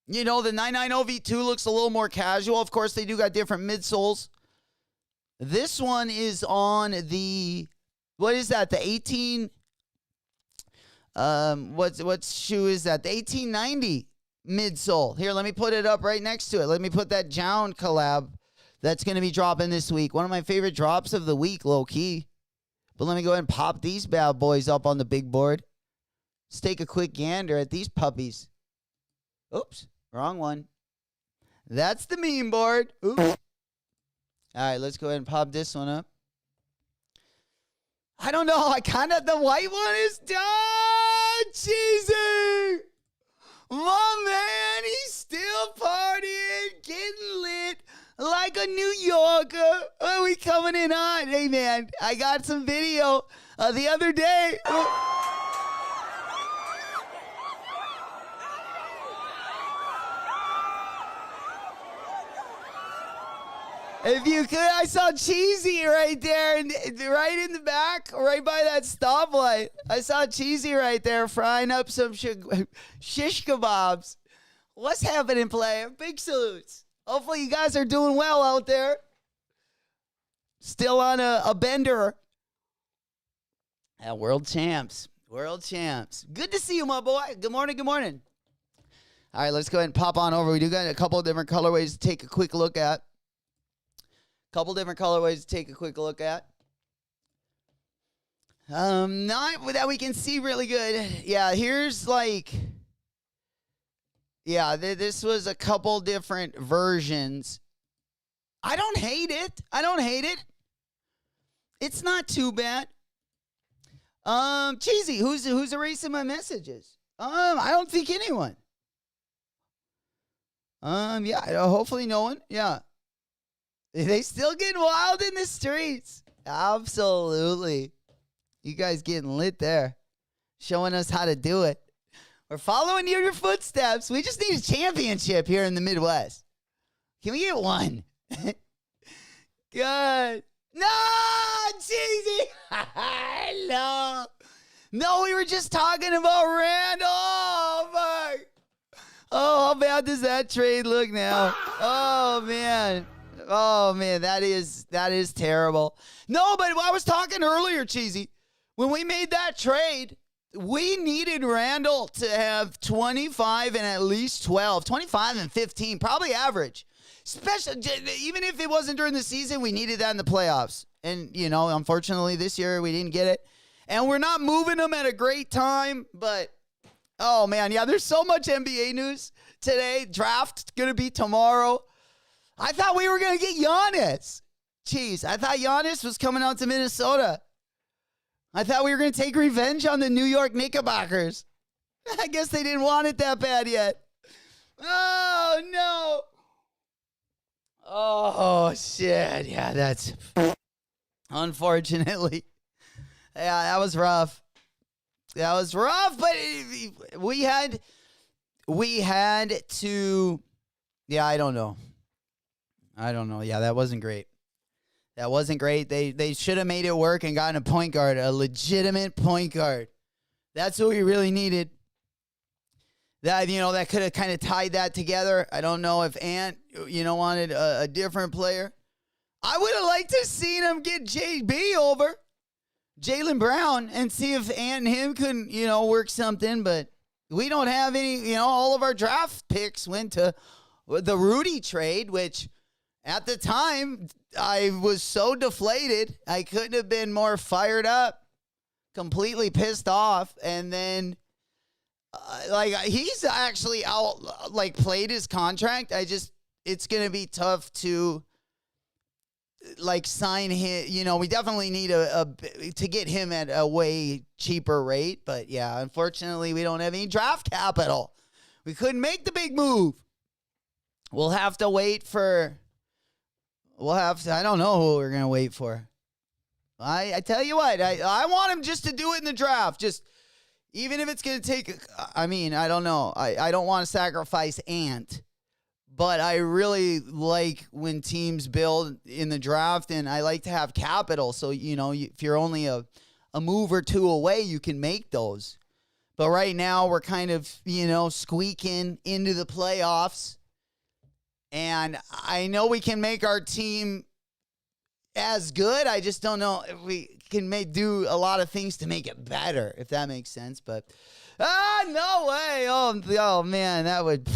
The 990 V2 looks a little more casual. Of course, they do got different midsoles. This one is on the, what is that? The 18, what shoe is that? The 1890 midsole. Here, let me put it up right next to it. Let me put that Jown collab that's going to be dropping this week. One of my favorite drops of the week, low key. But let me go ahead and pop these bad boys up on the big board. Let's take a quick gander at these puppies. Oops, wrong one. That's the meme board. Oops. All right, let's go ahead and pop this one up. I don't know. The white one is done. Cheesy. My man, he's still partying, getting lit like a New Yorker. Are we coming in hot? Hey, man, I got some video the other day. If you could, I saw Cheesy right there, and right in the back, right by that stoplight. I saw Cheesy right there frying up some shish kebabs. What's happening, player? Big salutes. Hopefully you guys are doing well out there. Still on a bender. World champs. World champs. Good to see you, my boy. Good morning, good morning. All right, let's go ahead and pop on over. We do got a couple of different colorways to take a quick look at. Couple different colorways to take a quick look at. Not that we can see really good. Yeah, here's like, yeah, this was a couple different versions. I don't hate it. I don't hate it. It's not too bad. Cheesy, who's erasing my messages? I don't think anyone. Yeah, hopefully no one. Yeah. They still getting wild in the streets. Absolutely. You guys getting lit there. Showing us how to do it. We're following your footsteps. We just need a championship here in the Midwest. Can we get one? Good. No, Cheesy. No. No, we were just talking about Randall. Oh, fuck. Oh, how bad does that trade look now? Oh, man. Oh, man, that is terrible. No, but I was talking earlier, Cheesy. When we made that trade, we needed Randall to have 25 and at least 12. 25 and 15, probably average. Even if it wasn't during the season, we needed that in the playoffs. And, unfortunately, this year we didn't get it. And we're not moving them at a great time, but, oh, man, yeah, there's so much NBA news today. Draft going to be tomorrow. I thought we were going to get Giannis. Jeez, I thought Giannis was coming out to Minnesota. I thought we were going to take revenge on the New York Knickerbockers. I guess they didn't want it that bad yet. Oh, no. Oh, shit. Yeah, that's unfortunately. Yeah, that was rough. That was rough, but we had to, yeah, I don't know. Yeah, that wasn't great. That wasn't great. They should have made it work and gotten a point guard, a legitimate point guard. That's what we really needed. That could have kind of tied that together. I don't know if Ant, wanted a different player. I would have liked to seen him get JB over Jaylen Brown and see if Ant and him couldn't, work something. But we don't have any, all of our draft picks went to the Rudy trade, which at the time, I was so deflated. I couldn't have been more fired up, completely pissed off. And then, he's actually out, played his contract. It's going to be tough to, sign him. We definitely need to get him at a way cheaper rate. But, yeah, unfortunately, we don't have any draft capital. We couldn't make the big move. We'll have to wait for... I don't know who we're going to wait for. I tell you what, I want him just to do it in the draft. Just, even if it's going to take, I don't know. I don't want to sacrifice Ant, but I really like when teams build in the draft, and I like to have capital. So, if you're only a move or two away, you can make those. But right now, we're kind of, squeaking into the playoffs. And I know we can make our team as good. I just don't know if we can do a lot of things to make it better, if that makes sense. But, no way. oh man, that would,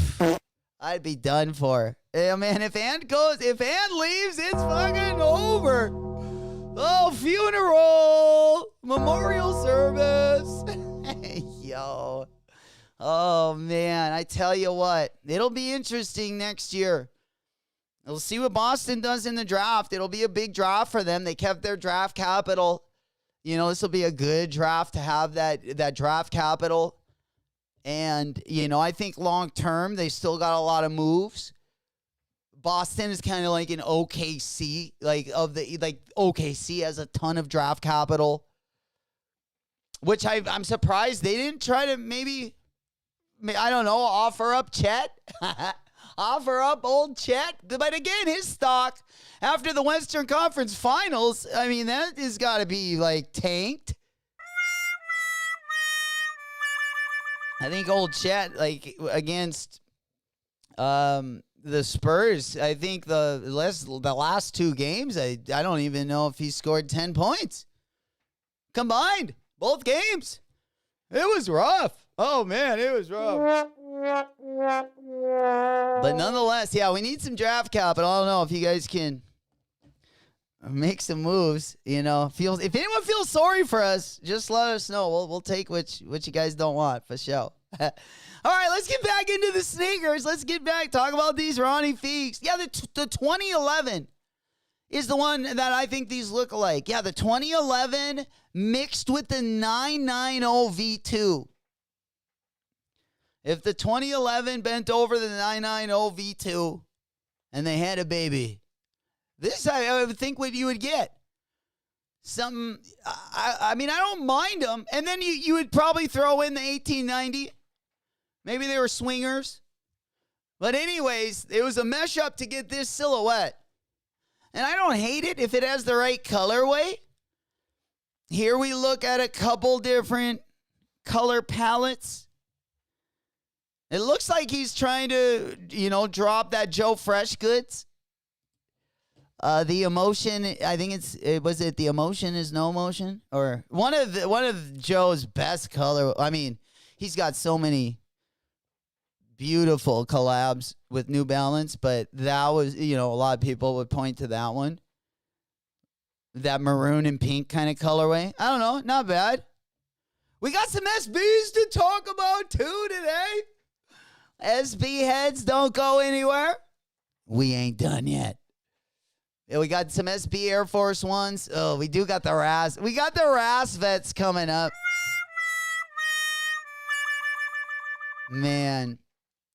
I'd be done for. Yeah, man, if Ann leaves, it's fucking over. Oh, funeral, memorial service. Yo. Oh, man, I tell you what, it'll be interesting next year. We'll see what Boston does in the draft. It'll be a big draft for them. They kept their draft capital. You know, this will be a good draft to have that draft capital. And, you know, I think long term, they still got a lot of moves. Boston is kind of like an OKC, OKC has a ton of draft capital, which I'm surprised they didn't try to maybe, I don't know, offer up Chet. Offer up old Chet. But again, his stock after the Western Conference Finals, I mean, that has got to be like tanked. I think old Chet, like against the Spurs, I think the last two games, I don't even know if he scored 10 points combined, both games. It was rough. Oh man, it was rough. But nonetheless, yeah, we need some draft capital. I don't know if you guys can make some moves. You know, if anyone feels sorry for us, just let us know. We'll take what you guys don't want for sure. All right, let's get back into the sneakers. Let's get back, talk about these Ronnie Feeks. Yeah, the 2011 is the one that I think these look alike. Yeah, the 2011 mixed with the 990 V2. If the 2011 bent over the 990 V2 and they had a baby, this I would think what you would get. Something, I mean, I don't mind them. And then you would probably throw in the 1890. Maybe they were swingers. But anyways, it was a mesh up to get this silhouette. And I don't hate it if it has the right colorway. Here we look at a couple different color palettes. It looks like he's trying to, drop that Joe Fresh goods. The emotion, I think was it the emotion is no motion? Or one of Joe's best color. I mean, he's got so many beautiful collabs with New Balance, but that was, a lot of people would point to that one. That maroon and pink kind of colorway. I don't know, not bad. We got some SBs to talk about too today. SB heads, don't go anywhere. We ain't done yet. Yeah, we got some SB Air Force Ones. Oh, we do got the RAS. We got the RAS vets coming up. Man.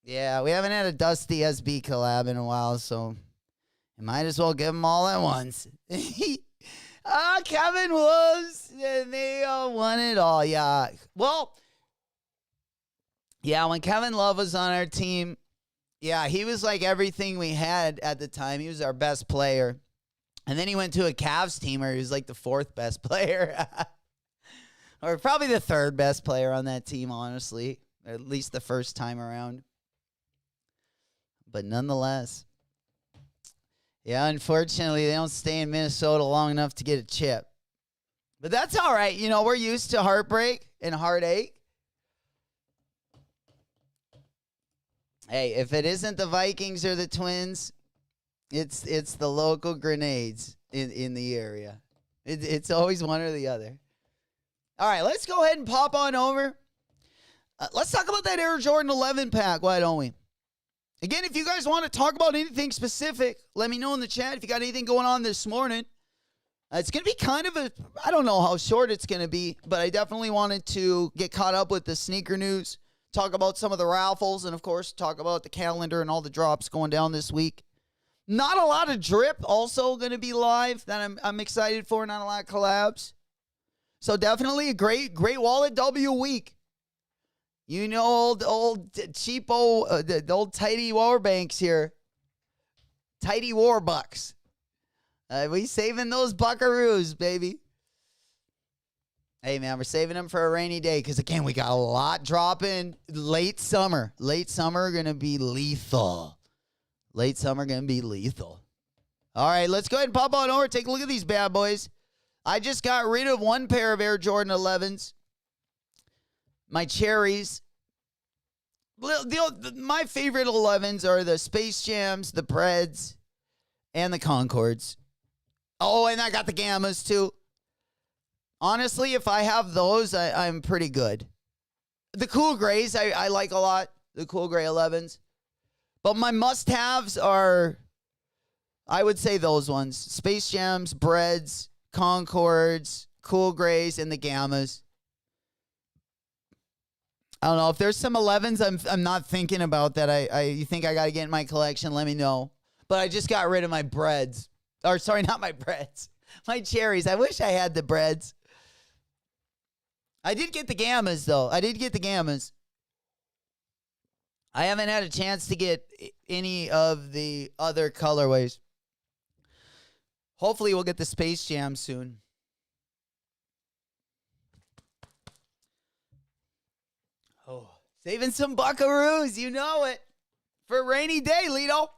Yeah, we haven't had a Dusty SB collab in a while, so you might as well give them all at once. Kevin Wolves, they won it all. Yeah. Well, yeah, when Kevin Love was on our team, yeah, he was like everything we had at the time. He was our best player. And then he went to a Cavs team where he was like the fourth best player. Or probably the third best player on that team, honestly. At least the first time around. But nonetheless, yeah, unfortunately, they don't stay in Minnesota long enough to get a chip. But that's all right. We're used to heartbreak and heartache. Hey, if it isn't the Vikings or the Twins, it's the local Grenades in the area. It's always one or the other. All right, let's go ahead and pop on over. Let's talk about that Air Jordan 11 pack, why don't we? Again, if you guys want to talk about anything specific, let me know in the chat if you got anything going on this morning. It's going to be kind of I don't know how short it's going to be, but I definitely wanted to get caught up with the sneaker news, talk about some of the raffles, and of course, talk about the calendar and all the drops going down this week. Not a lot of drip also going to be live that I'm excited for, not a lot of collabs. So definitely a great Wallet W week. Old cheapo, the old Tidy Warbanks here. Tidy Warbucks. We saving those buckaroos, baby. Hey, man, we're saving them for a rainy day because, again, we got a lot dropping late summer. Late summer going to be lethal. Late summer going to be lethal. All right, let's go ahead and pop on over. Take a look at these bad boys. I just got rid of one pair of Air Jordan 11s. My cherries. My favorite 11s are the Space Jams, the Breads, and the Concords. Oh, and I got the Gammas too. Honestly, if I have those, I'm pretty good. The Cool Grays, I like a lot. The Cool Gray 11s. But my must-haves are, I would say those ones. Space Jams, Breads, Concords, Cool Grays, and the Gammas. I don't know. If there's some 11s I'm not thinking about that you think I got to get in my collection, let me know. But I just got rid of my Breads. Or, sorry, not my Breads. My cherries. I wish I had the Breads. I did get the Gammas, though. I did get the Gammas. I haven't had a chance to get any of the other colorways. Hopefully, we'll get the Space Jam soon. Oh, saving some buckaroos. You know it. For a rainy day, Lito.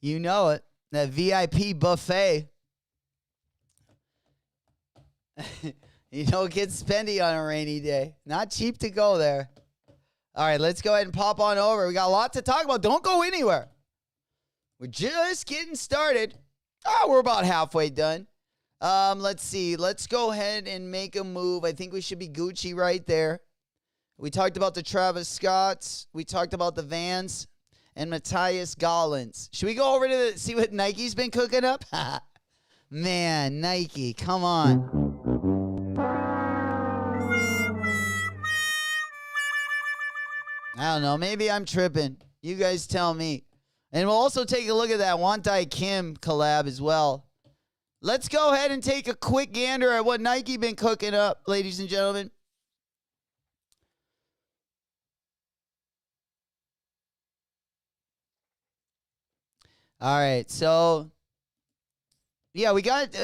You know it. That VIP buffet. You know, it gets spendy on a rainy day. Not cheap to go there. All right, let's go ahead and pop on over. We got a lot to talk about. Don't go anywhere. We're just getting started. Oh, we're about halfway done. Let's see. Let's go ahead and make a move. I think we should be Gucci right there. We talked about the Travis Scotts. We talked about the Vans and Matthias Gollins. Should we go over to see what Nike's been cooking up? Man, Nike, come on. I don't know. Maybe I'm tripping. You guys tell me. And we'll also take a look at that Wantai Kim collab as well. Let's go ahead and take a quick gander at what Nike been cooking up, ladies and gentlemen. All right, so yeah, we got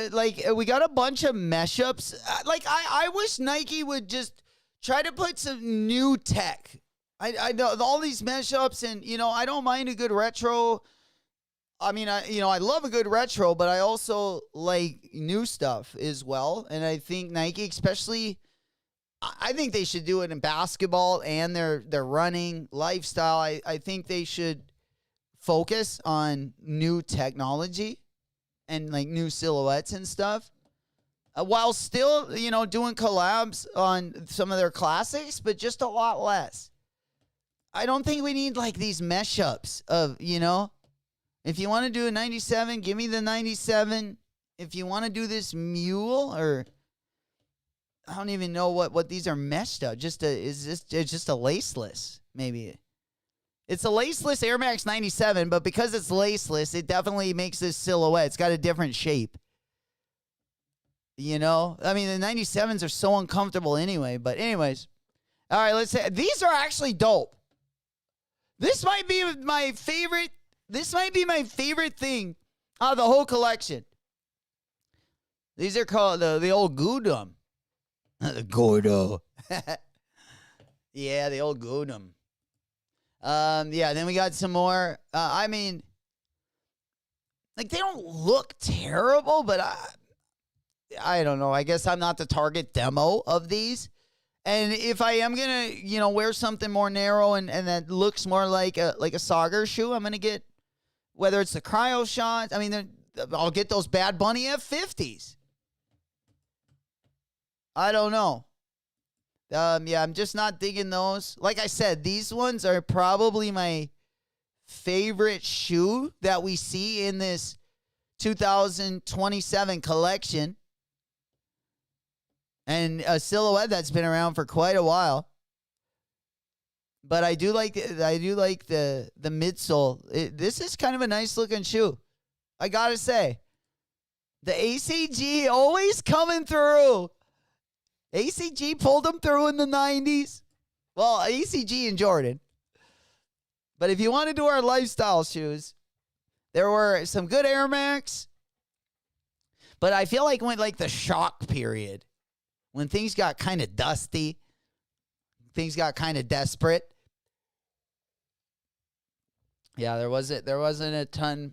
we got a bunch of mashups. I wish Nike would just try to put some new tech. I know all these mashups, and I don't mind a good retro. I mean, I love a good retro, but I also like new stuff as well. And I think Nike, especially, I think they should do it in basketball and their running lifestyle. I think they should focus on new technology and like new silhouettes and stuff, while still, doing collabs on some of their classics, but just a lot less. I don't think we need like these mesh ups of, if you want to do a 97, give me the 97. If you want to do this mule, or I don't even know what these are meshed up. It's just a laceless, maybe. It's a laceless Air Max 97, but because it's laceless, it definitely makes this silhouette. It's got a different shape. I mean, the 97s are so uncomfortable anyway. But anyways, all right, let's say these are actually dope. This might be my favorite. This might be my favorite thing out of the whole collection. These are called the old Gundam. The Gordo. Yeah, the old Gundam. Yeah, then we got some more. I mean, like, they don't look terrible, but I don't know. I guess I'm not the target demo of these. And if I am going to, wear something more narrow and that looks more like a Sagar shoe, I'm going to get, whether it's the Cryo Shots, I mean, I'll get those Bad Bunny F50s. I don't know. Yeah, I'm just not digging those. Like I said, these ones are probably my favorite shoe that we see in this 2027 collection. And a silhouette that's been around for quite a while. But I do like the midsole. This is kind of a nice looking shoe. I got to say. The ACG always coming through. ACG pulled them through in the 90s. Well, ACG and Jordan. But if you want to do our lifestyle shoes, there were some good Air Max. But I feel like when the shock period, when things got kind of dusty, things got kind of desperate. Yeah, there wasn't a ton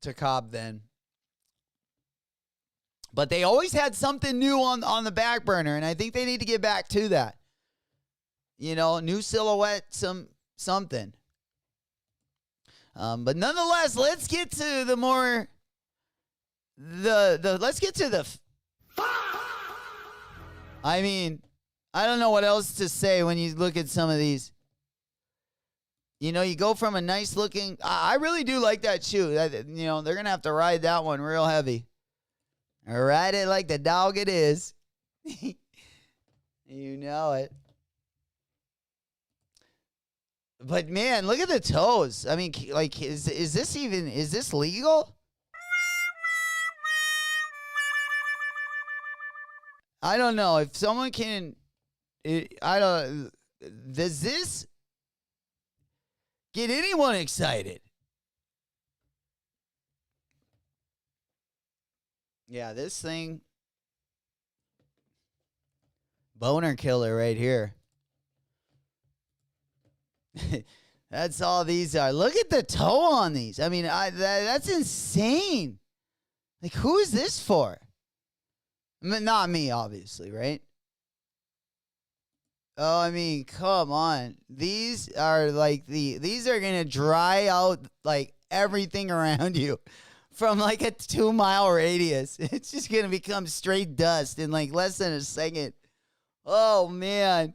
to Cobb then. But they always had something new on the back burner, and I think they need to get back to that. You know, new silhouette, something. But nonetheless, let's get to the more let's get to the. I mean, I don't know what else to say when you look at some of these. You know, you go from a nice looking. I really do like that shoe. You know, they're gonna have to ride that one real heavy. Ride it like the dog it is. You know it. But man, look at the toes. I mean, like, is this legal? I don't know if someone can. Does this get anyone excited? Yeah, this thing. Boner killer right here. That's all these are. Look at the toe on these. I mean, that's insane. Like, who is this for? I mean, not me, obviously, right? Oh, I mean, come on. These are like these are gonna dry out like everything around you. From like a 2-mile radius. It's just going to become straight dust in like less than a second. Oh, man.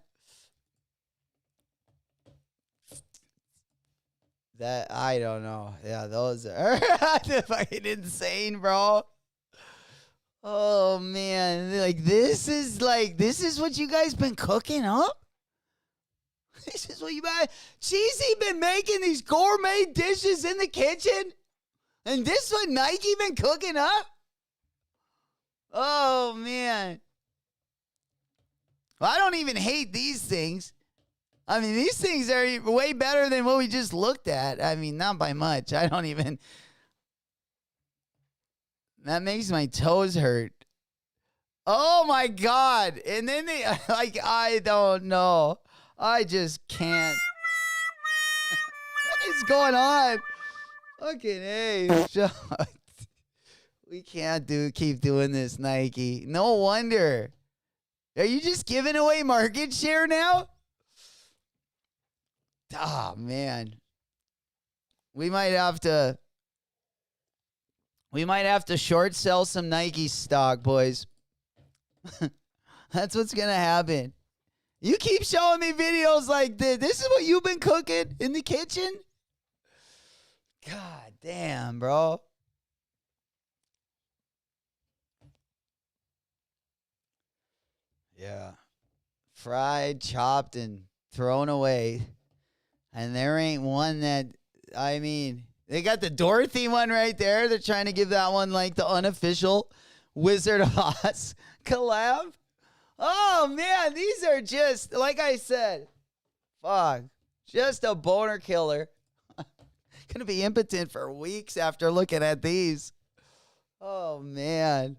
That, I don't know. Yeah, those are fucking insane, bro. Oh, man. Like, this is what you guys been cooking up? This is what you buy. Cheesy been making these gourmet dishes in the kitchen? And this what Nike been cooking up? Oh, man. Well, I don't even hate these things. I mean, these things are way better than what we just looked at. I mean, not by much. I don't even. That makes my toes hurt. Oh, my God. And then they, like, I don't know. I just can't. What is going on? Fucking hey, we can't keep doing this, Nike. No wonder. Are you just giving away market share now? Oh, man. We might have to short sell some Nike stock, boys. That's what's going to happen. You keep showing me videos like this. This is what you've been cooking in the kitchen? God damn, bro. Yeah. Fried, chopped, and thrown away. And there ain't one that, I mean, they got the Dorothy one right there. They're trying to give that one like the unofficial Wizard of Oz collab. Oh, man, these are just, like I said, fuck, just a boner killer. Gonna be impotent for weeks after looking at these. Oh, man.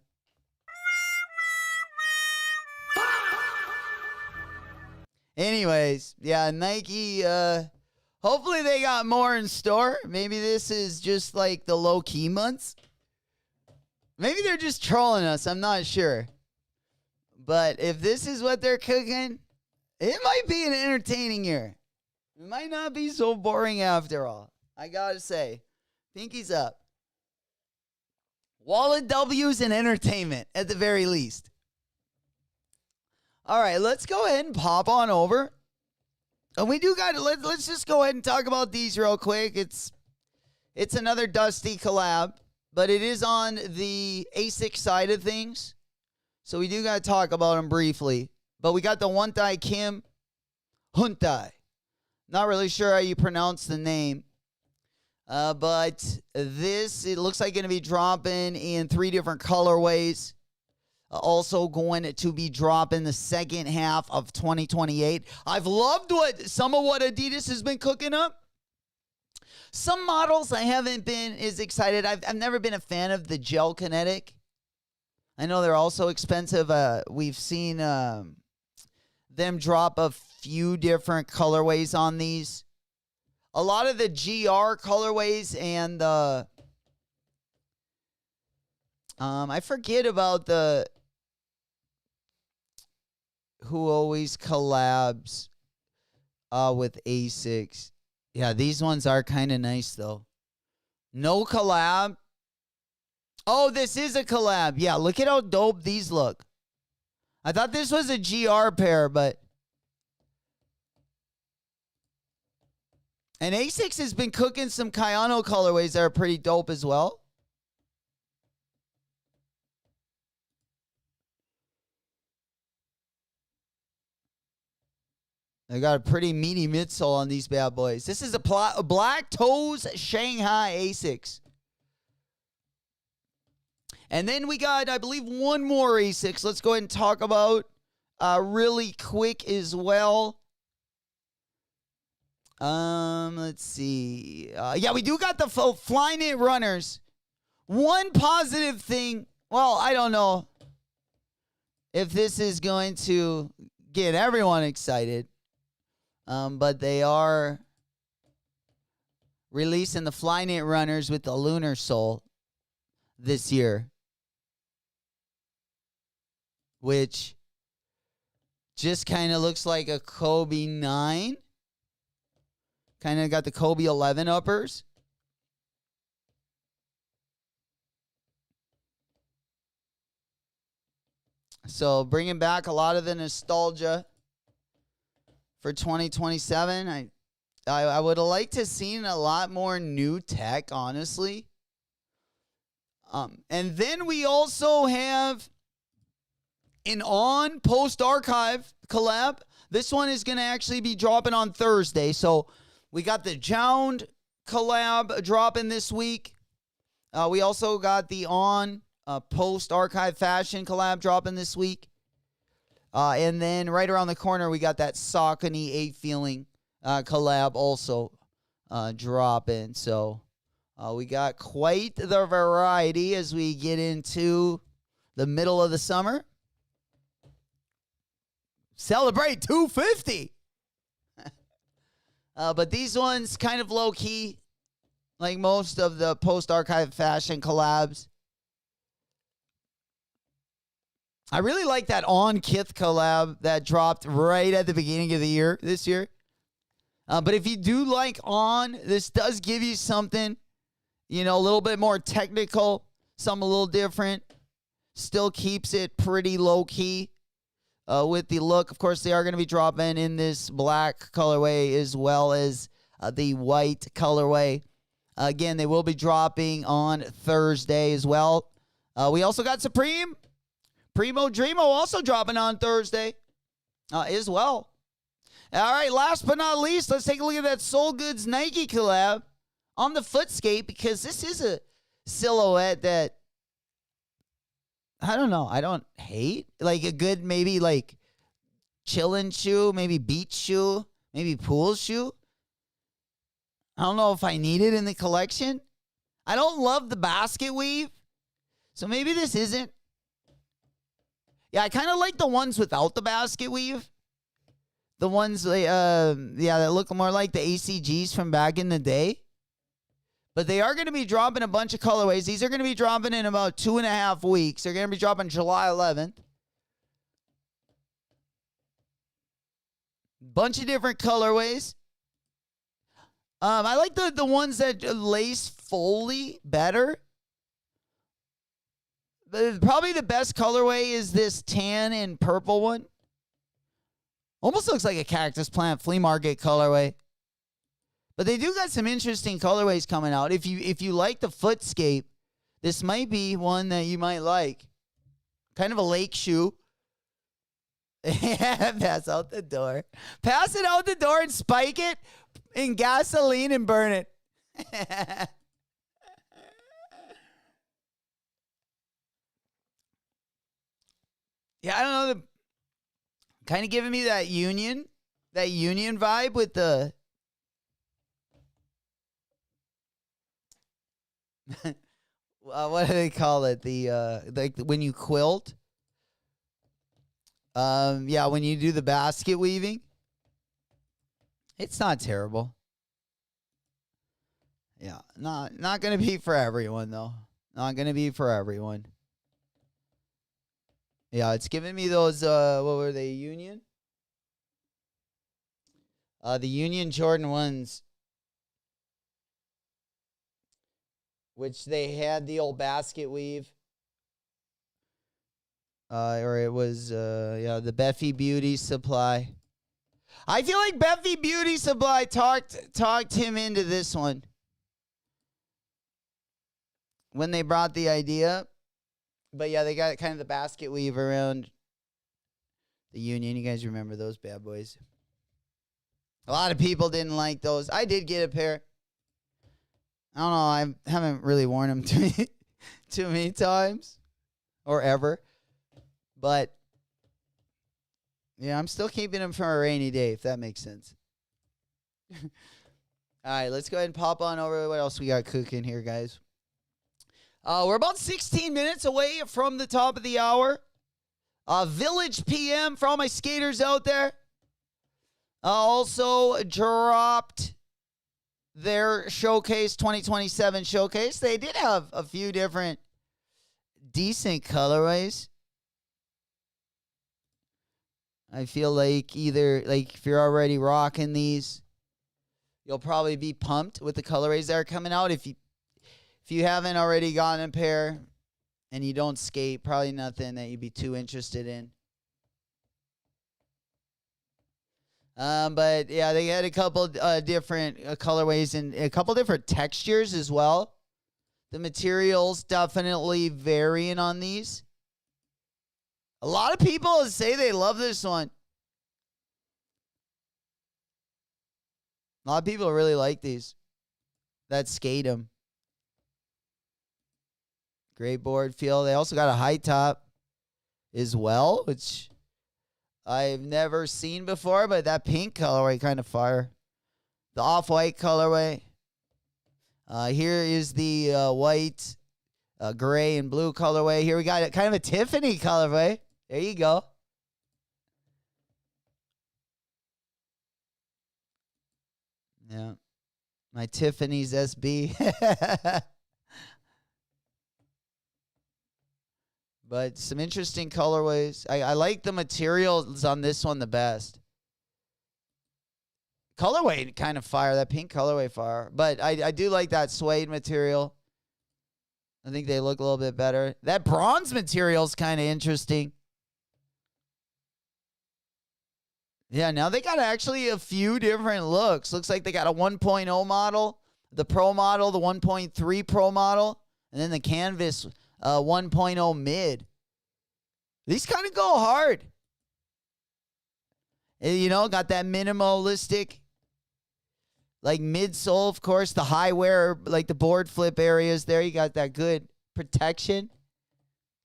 Anyways, yeah, Nike, hopefully they got more in store. Maybe this is just like the low-key months. Maybe they're just trolling us. I'm not sure. But if this is what they're cooking, it might be an entertaining year. It might not be so boring after all. I gotta say, pinkies up. Wallet W's and entertainment at the very least. All right, let's go ahead and pop on over. And we do got let's just go ahead and talk about these real quick. It's another Dusty collab, but it is on the ASIC side of things. So we do got to talk about them briefly. But we got the Wontai Kim Huntai. Not really sure how you pronounce the name. But this, it looks like going to be dropping in 3 different colorways. Also going to be dropping the second half of 2028. I've loved some of what Adidas has been cooking up. Some models I haven't been as excited. I've never been a fan of the Gel Kinetic. I know they're also expensive. We've seen them drop a few different colorways on these. A lot of the GR colorways and the I forget about the who always collabs with Asics. Yeah, these ones are kind of nice though. No collab. Oh, this is a collab. Yeah, look at how dope these look. I thought this was a GR pair, but and Asics has been cooking some Kayano colorways that are pretty dope as well. They got a pretty meaty midsole on these bad boys. This is a Black Toes Shanghai Asics. And then we got, I believe, one more Asics. Let's go ahead and talk about really quick as well. Let's see. Yeah, we do got the Flyknit runners. One positive thing. Well, I don't know if this is going to get everyone excited. But they are releasing the Flyknit runners with the lunar sole this year, which just kind of looks like a Kobe 9. Kind of got the Kobe 11 uppers. So bringing back a lot of the nostalgia for 2027. I would have liked to have seen a lot more new tech, honestly. And then we also have an On Post Archive collab. This one is going to actually be dropping on Thursday. So we got the Jound collab dropping this week. We also got the On Post Archive Fashion collab dropping this week. And then right around the corner, we got that Saucony 8 Feeling collab also dropping. So we got quite the variety as we get into the middle of the summer. Celebrate 250. But these ones kind of low key, like most of the Post Archive Fashion collabs. I really like that On Kith collab that dropped right at the beginning of the year this year. But if you do like On, this does give you something, you know, a little bit more technical, something a little different. Still keeps it pretty low key with the look. Of course, they are going to be dropping in this black colorway as well as the white colorway. Again, they will be dropping on Thursday as well. We also got Supreme. Primo Dreamo also dropping on Thursday as well. All right, last but not least, let's take a look at that Soul Goods Nike collab on the Footscape, because this is a silhouette that, I don't know, I don't hate. Like a good maybe like chillin' shoe, maybe beach shoe, maybe pool shoe. I don't know if I need it in the collection. I don't love the basket weave, so maybe this isn't. Yeah, I kind of like the ones without the basket weave. The ones, that look more like the ACGs from back in the day. But they are going to be dropping a bunch of colorways. These are going to be dropping in about 2.5 weeks. They're going to be dropping July 11th. Bunch of different colorways. I like the ones that lace fully better. Probably the best colorway is this tan and purple one. Almost looks like a cactus plant flea market colorway. But they do got some interesting colorways coming out. If you like the Footscape, this might be one that you might like. Kind of a lake shoe. Yeah, pass out the door. Pass it out the door and spike it in gasoline and burn it. Yeah, I don't know. Kind of giving me that union vibe with the. What do they call it? The like when you quilt. Yeah, when you do the basket weaving. It's not terrible. Yeah, not gonna be for everyone though. Not gonna be for everyone. Yeah, it's giving me those, what were they, Union? The Union Jordan 1s, which they had the old basket weave. Or it was, the Beffy Beauty Supply. I feel like Beffy Beauty Supply talked him into this one when they brought the idea. But yeah, they got kind of the basket weave around the Union. You guys remember those bad boys? A lot of people didn't like those. I did get a pair. I don't know. I haven't really worn them too many times or ever. But yeah, I'm still keeping them for a rainy day, if that makes sense. All right, let's go ahead and pop on over. What else we got cooking here, guys? We're about 16 minutes away from the top of the hour. Village PM for all my skaters out there. Also dropped their showcase, 2027 showcase. They did have a few different decent colorways. I feel like either, like, if you're already rocking these, you'll probably be pumped with the colorways that are coming out. If you haven't already gotten a pair and you don't skate, probably nothing that you'd be too interested in. But yeah, they had a couple different colorways and a couple different textures as well. The materials definitely varying on these. A lot of people say they love this one. A lot of people really like these that skate them. Great board feel. They also got a high top as well, which I've never seen before, but that pink colorway kind of fire. The off-white colorway. Here is the white, gray, and blue colorway. Here we got kind of a Tiffany colorway. There you go. Yeah. My Tiffany's SB. But some interesting colorways. I like the materials on this one the best. Colorway kind of fire. That pink colorway fire. But I do like that suede material. I think they look a little bit better. That bronze material is kind of interesting. Yeah, now they got actually a few different looks. Looks like they got a 1.0 model, the Pro model, the 1.3 Pro model, and then the Canvas 1.0 mid. These kind of go hard. You know, got that minimalistic, like midsole, of course, the high wear, like the board flip areas there. You got that good protection.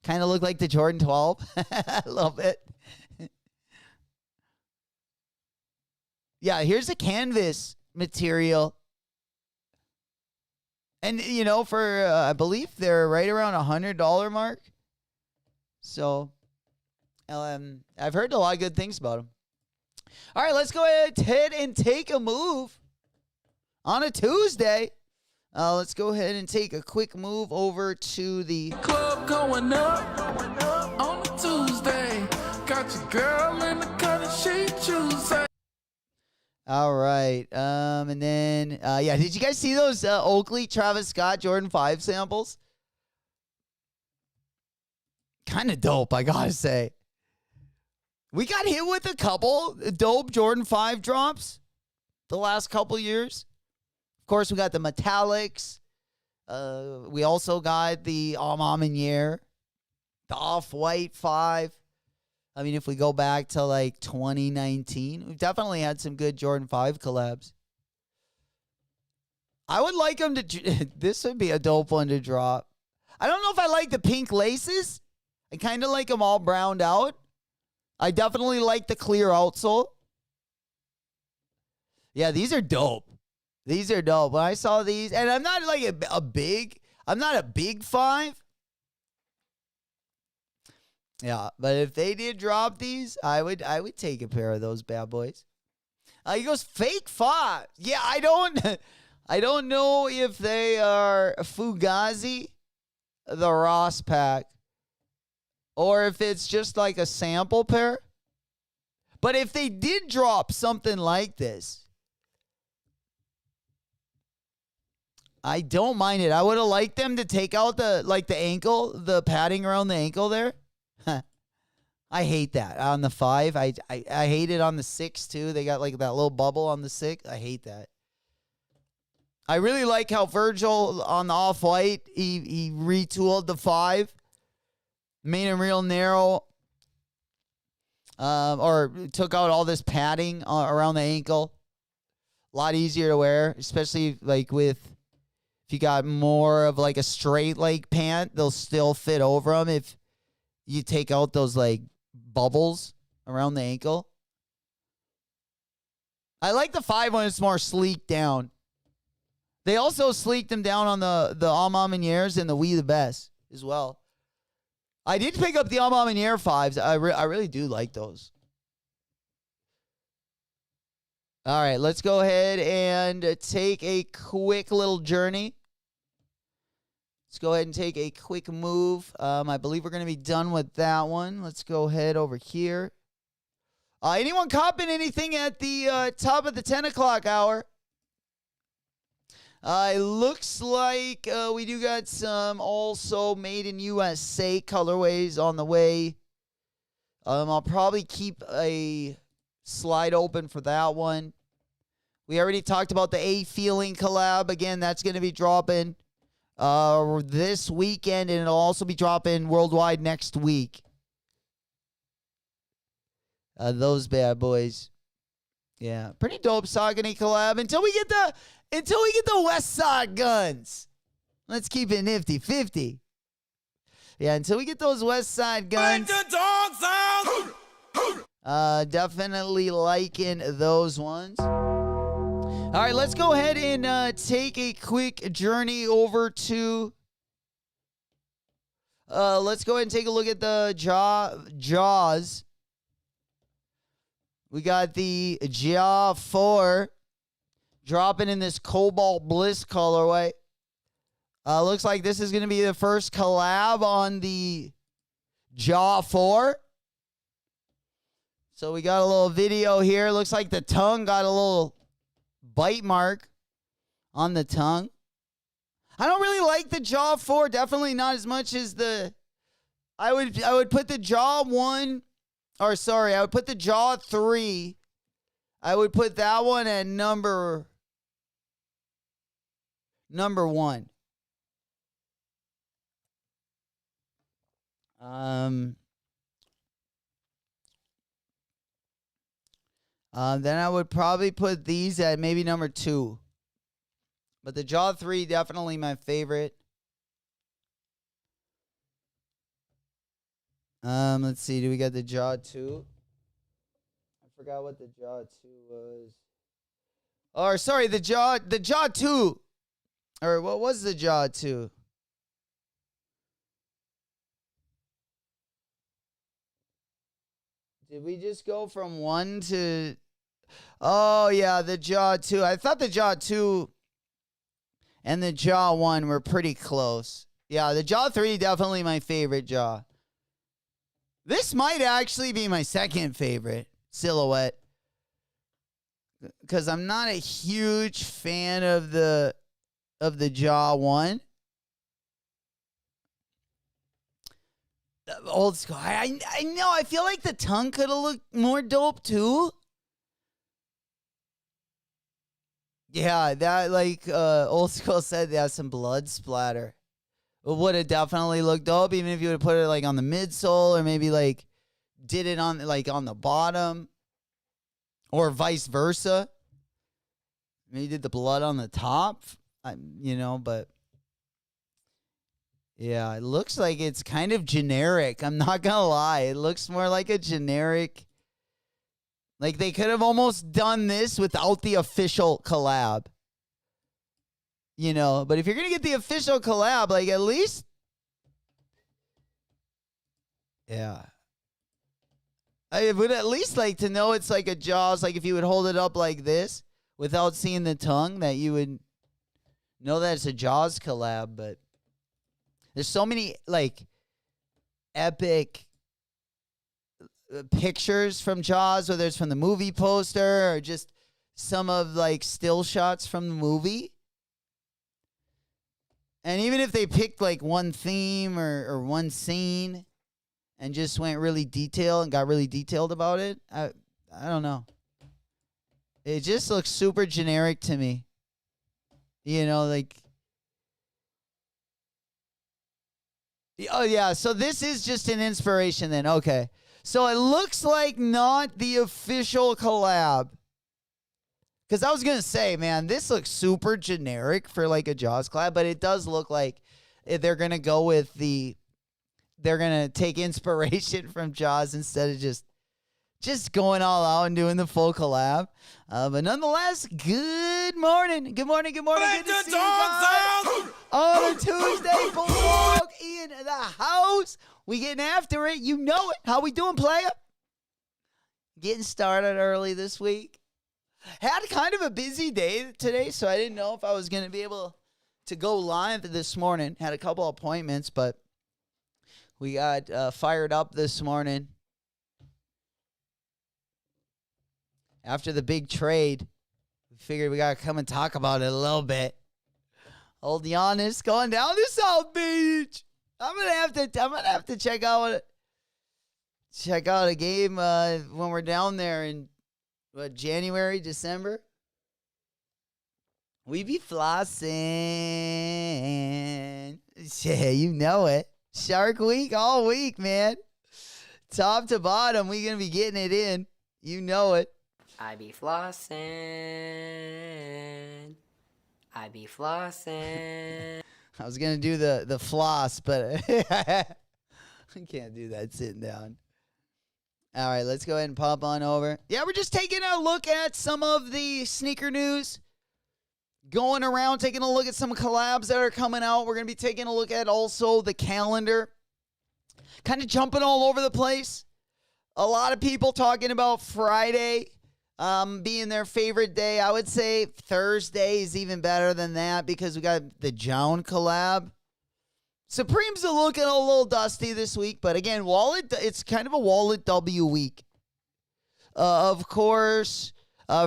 Kind of look like the Jordan 12 a little bit. Yeah, here's a canvas material. And, you know, for, I believe they're right around $100 mark. So, I've heard a lot of good things about them. All right, let's go ahead and take a move on a Tuesday. Let's go ahead and take a quick move over to the Club going up on a Tuesday. Got your girl in the cut and she choosing. All right. And then, yeah, did you guys see those Oakley Travis Scott Jordan 5 samples? Kind of dope, I gotta say. We got hit with a couple dope Jordan 5 drops the last couple years. Of course, we got the metallics. We also got the Amamier, the Off-White 5. I mean, if we go back to like 2019, we've definitely had some good Jordan 5 collabs. I would like them to, this would be a dope one to drop. I don't know if I like the pink laces. I kind of like them all browned out. I definitely like the clear outsole. Yeah, these are dope. These are dope. When I saw these, and I'm not like I'm not a big 5. Yeah, but if they did drop these, I would take a pair of those bad boys. He goes fake 5. Yeah, I don't know if they are Fugazi, the Ross pack. or if it's just like a sample pair. But if they did drop something like this, I don't mind it. I would have liked them to take out the ankle, the padding around the ankle there. I hate that on the 5. I hate it on the 6 too. They got like that little bubble on the 6. I hate that. I really like how Virgil on the Off-White, he retooled the 5. Made him real narrow. Or took out all this padding around the ankle. A lot easier to wear, especially like if you got more of like a straight leg pant, they'll still fit over them if you take out those like bubbles around the ankle. I like the 5 when it's more sleek down. They also sleeked them down on the Alma-Manières and the We the Best as well. I did pick up the Alma-Manière 5s. I really do like those. All right, let's go ahead and take a quick little journey. Let's go ahead and take a quick move. I believe we're going to be done with that one. Let's go ahead over here. Anyone copping anything at the top of the 10 o'clock hour? It looks like we do got some also made in USA colorways on the way. I'll probably keep a slide open for that one. We already talked about the A Feeling collab. Again, that's going to be dropping this weekend, and it'll also be dropping worldwide next week. Those bad boys. Yeah, pretty dope Saucony collab until we get the West Side guns. Let's keep it nifty-50. Yeah, until we get those West Side guns. Make the dogs out. Definitely liking those ones. All right, let's go ahead and take a quick journey over to. Let's go ahead and take a look at the Jaws. We got the Jaw 4 dropping in this Cobalt Bliss colorway. Looks like this is going to be the first collab on the Jaw 4. So we got a little video here. Looks like the tongue got a little bite mark on the tongue. I don't really like the Jaw 4. Definitely not as much as the. I would put the Jaw 1. Or sorry, I would put the Jaw 3. I would put that one at number 1. Then I would probably put these at maybe number 2. But the Jaw 3, definitely my favorite. Let's see. Do we got the Jaw 2? I forgot what the Jaw 2 was. Or sorry, the Jaw 2. Or what was the Jaw 2? Did we just go from 1 to... Oh, yeah, the Jaw 2. I thought the Jaw 2 and the Jaw 1 were pretty close. Yeah, the Jaw 3, definitely my favorite Jaw. This might actually be my second favorite silhouette. Because I'm not a huge fan of the Jaw 1. Old school. I know. I feel like the tongue could have looked more dope too. Yeah, that like old school said that some blood splatter. It would have definitely looked dope, even if you would have put it like on the midsole or maybe like did it on like on the bottom or vice versa. Maybe did the blood on the top, but yeah, it looks like it's kind of generic. I'm not going to lie. It looks more like a generic. Like they could have almost done this without the official collab. But if you're going to get the official collab, like at least. Yeah. I would at least like to know it's like a Jaws. Like if you would hold it up like this without seeing the tongue, that you would know that it's a Jaws collab. But there's so many like epic pictures from Jaws, whether it's from the movie poster or just some of like still shots from the movie. And even if they picked like one theme or one scene and just went really detailed and got really detailed about it, I don't know. It just looks super generic to me. You know, like... Oh, yeah, so this is just an inspiration then. Okay. So it looks like not the official collab. Because I was going to say, man, this looks super generic for like a Jaws collab, but it does look like they're going to go with they're going to take inspiration from Jaws instead of just going all out and doing the full collab. But nonetheless, good morning. Good morning. Good morning. Good to see you guys on a Tuesday. Bulldog in the house. We getting after it. You know it. How we doing, player? Getting started early this week. Had kind of a busy day today, so I didn't know if I was going to be able to go live this morning. Had a couple appointments, but we got fired up this morning. After the big trade, we figured we got to come and talk about it a little bit. Old Giannis going down to South Beach. I'm gonna have to check out a game when we're down there in January, December. We be flossing. Yeah, you know it. Shark Week all week, man. Top to bottom, we gonna be getting it in. You know it. I be flossing. I was going to do the floss, but I can't do that sitting down. All right, let's go ahead and pop on over. Yeah, we're just taking a look at some of the sneaker news going around, taking a look at some collabs that are coming out. We're going to be taking a look at also the calendar, kind of jumping all over the place. A lot of people talking about Friday being their favorite day. I would say Thursday is even better than that because we got the Joan collab. Supremes are looking a little dusty this week, but again, it's kind of a Wallet W week. Of course,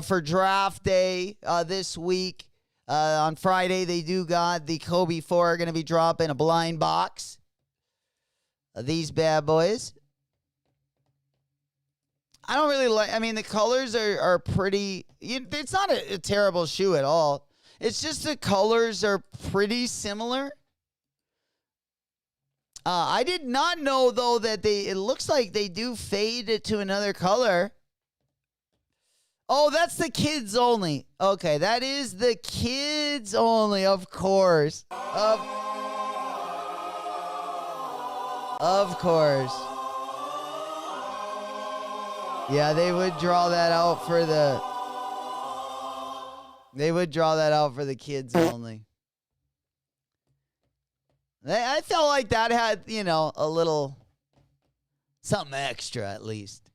for draft day this week, on Friday, they do got the Kobe 4 going to be dropping a blind box. These bad boys. I don't really like, I mean, the colors are pretty, it's not a terrible shoe at all. It's just the colors are pretty similar. I did not know, though, that it looks like they do fade it to another color. Oh, that's the kids only. Okay, that is the kids only, of course. Of course. Yeah, they would draw that out for the kids only. I felt like that had, a little something extra at least.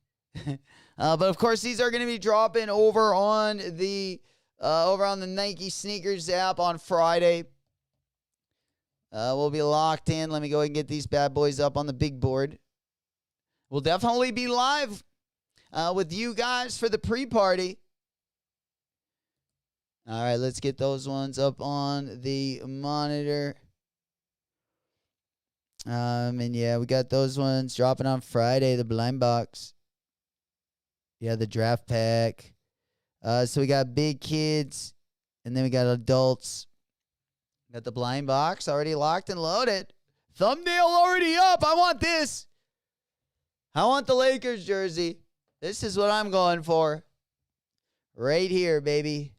But of course, these are going to be dropping over on the Nike Sneakers app on Friday. We'll be locked in. Let me go ahead and get these bad boys up on the big board. We'll definitely be live with you guys for the pre-party. All right, let's get those ones up on the monitor. And yeah, we got those ones dropping on Friday, the blind box. Yeah, the draft pack. So we got big kids, and then we got adults. Got the blind box already locked and loaded. Thumbnail already up. I want this. I want the Lakers jersey. This is what I'm going for. Right here, baby.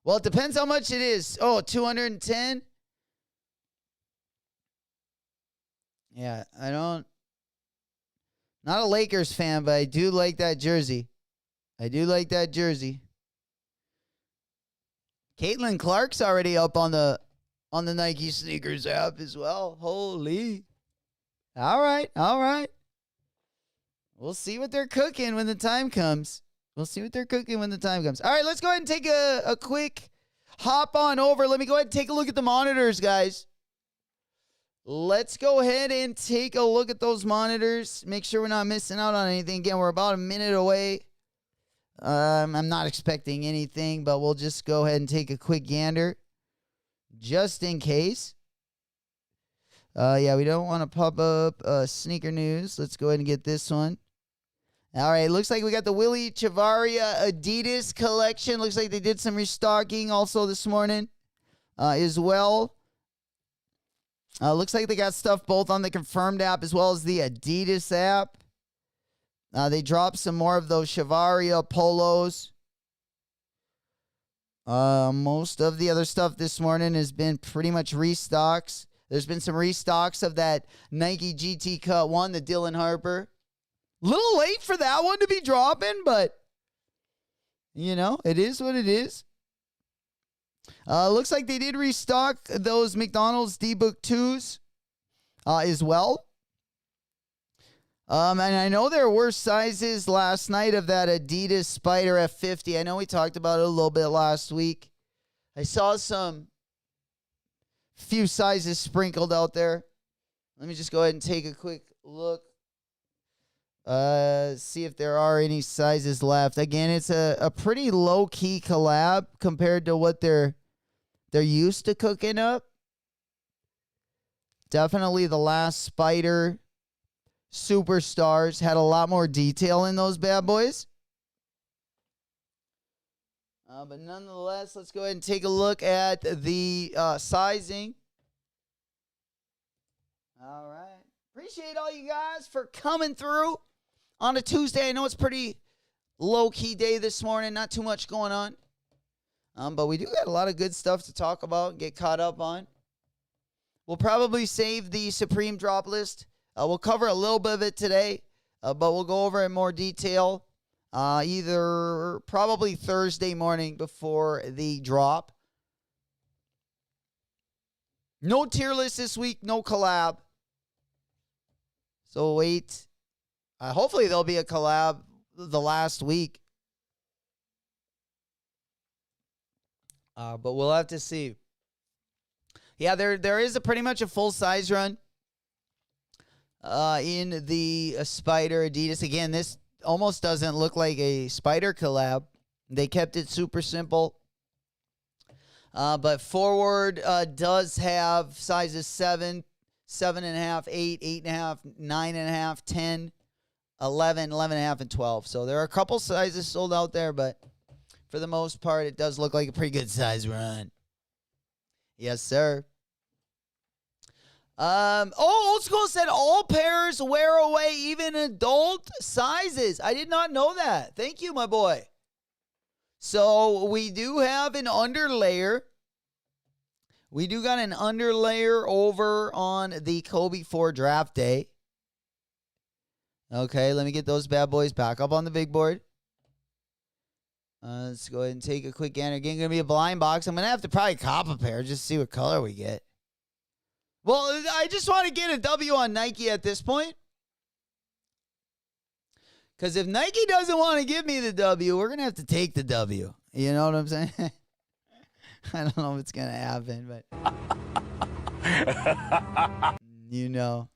Well, it depends how much it is. Oh, 210? Yeah, not a Lakers fan, but I do like that jersey. Caitlin Clark's already up on the Nike Sneakers app as well. Holy. All right. We'll see what they're cooking when the time comes. All right, let's go ahead and take a quick hop on over. Let me go ahead and take a look at the monitors, guys. let's go ahead and take a look at those monitors. Make sure we're not missing out on anything. Again, we're about a minute away. I'm not expecting anything, but we'll just go ahead and take a quick gander just in case. Yeah, we don't want to pop up sneaker news. Let's go ahead and get this one. All right, looks like we got the Willie Chavaria Adidas collection. Looks like they did some restocking also this morning as well. Looks like they got stuff both on the Confirmed app as well as the Adidas app. They dropped some more of those Chavaria polos. Most of the other stuff this morning has been pretty much restocks. There's been some restocks of that Nike GT Cut 1, the Dylan Harper. Little late for that one to be dropping, but, you know, it is what it is. Looks like they did restock those McDonald's D-Book 2s as well. And I know there were sizes last night of that Adidas Spider F50. I know we talked about it a little bit last week. I saw some few sizes sprinkled out there. Let me just go ahead and take a quick look. See if there are any sizes left. Again, it's a pretty low-key collab compared to what they're used to cooking up. Definitely the last Spider Superstars had a lot more detail in those bad boys. But nonetheless, let's go ahead and take a look at the sizing. All right. Appreciate all you guys for coming through on a Tuesday. I know it's pretty low-key day this morning. Not too much going on. But we do got a lot of good stuff to talk about and get caught up on. We'll probably save the Supreme drop list. We'll cover a little bit of it today, but we'll go over it in more detail either probably Thursday morning before the drop. No tier list this week, no collab. So wait. Hopefully there'll be a collab the last week. But we'll have to see. Yeah, there is pretty much a full size run in the Spider Adidas. Again, this almost doesn't look like a Spider collab. They kept it super simple. But Forward does have sizes 7, 7.5, 8, 8.5, 9.5, 10, 11, 11.5, and 12. So there are a couple sizes sold out there, but for the most part, it does look like a pretty good size run. Yes, sir. Old School said all pairs wear away, even adult sizes. I did not know that. Thank you, my boy. So we do have an underlayer. We do got an underlayer over on the Kobe 4 draft day. Okay, let me get those bad boys back up on the big board. Let's go ahead and take a quick gander. Again, going to be a blind box. I'm going to have to probably cop a pair just to see what color we get. Well, I just want to get a W on Nike at this point. Because if Nike doesn't want to give me the W, we're going to have to take the W. You know what I'm saying? I don't know if it's going to happen, but you know.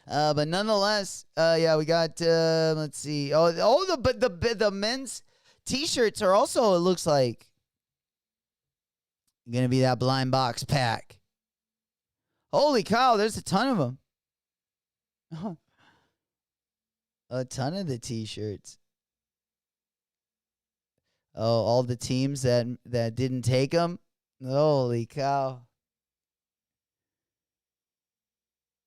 But nonetheless, yeah, we got, let's see. The men's T-shirts are also, it looks like, going to be that blind box pack. Holy cow, there's a ton of them. A ton of the T-shirts. Oh, all the teams that didn't take them. Holy cow.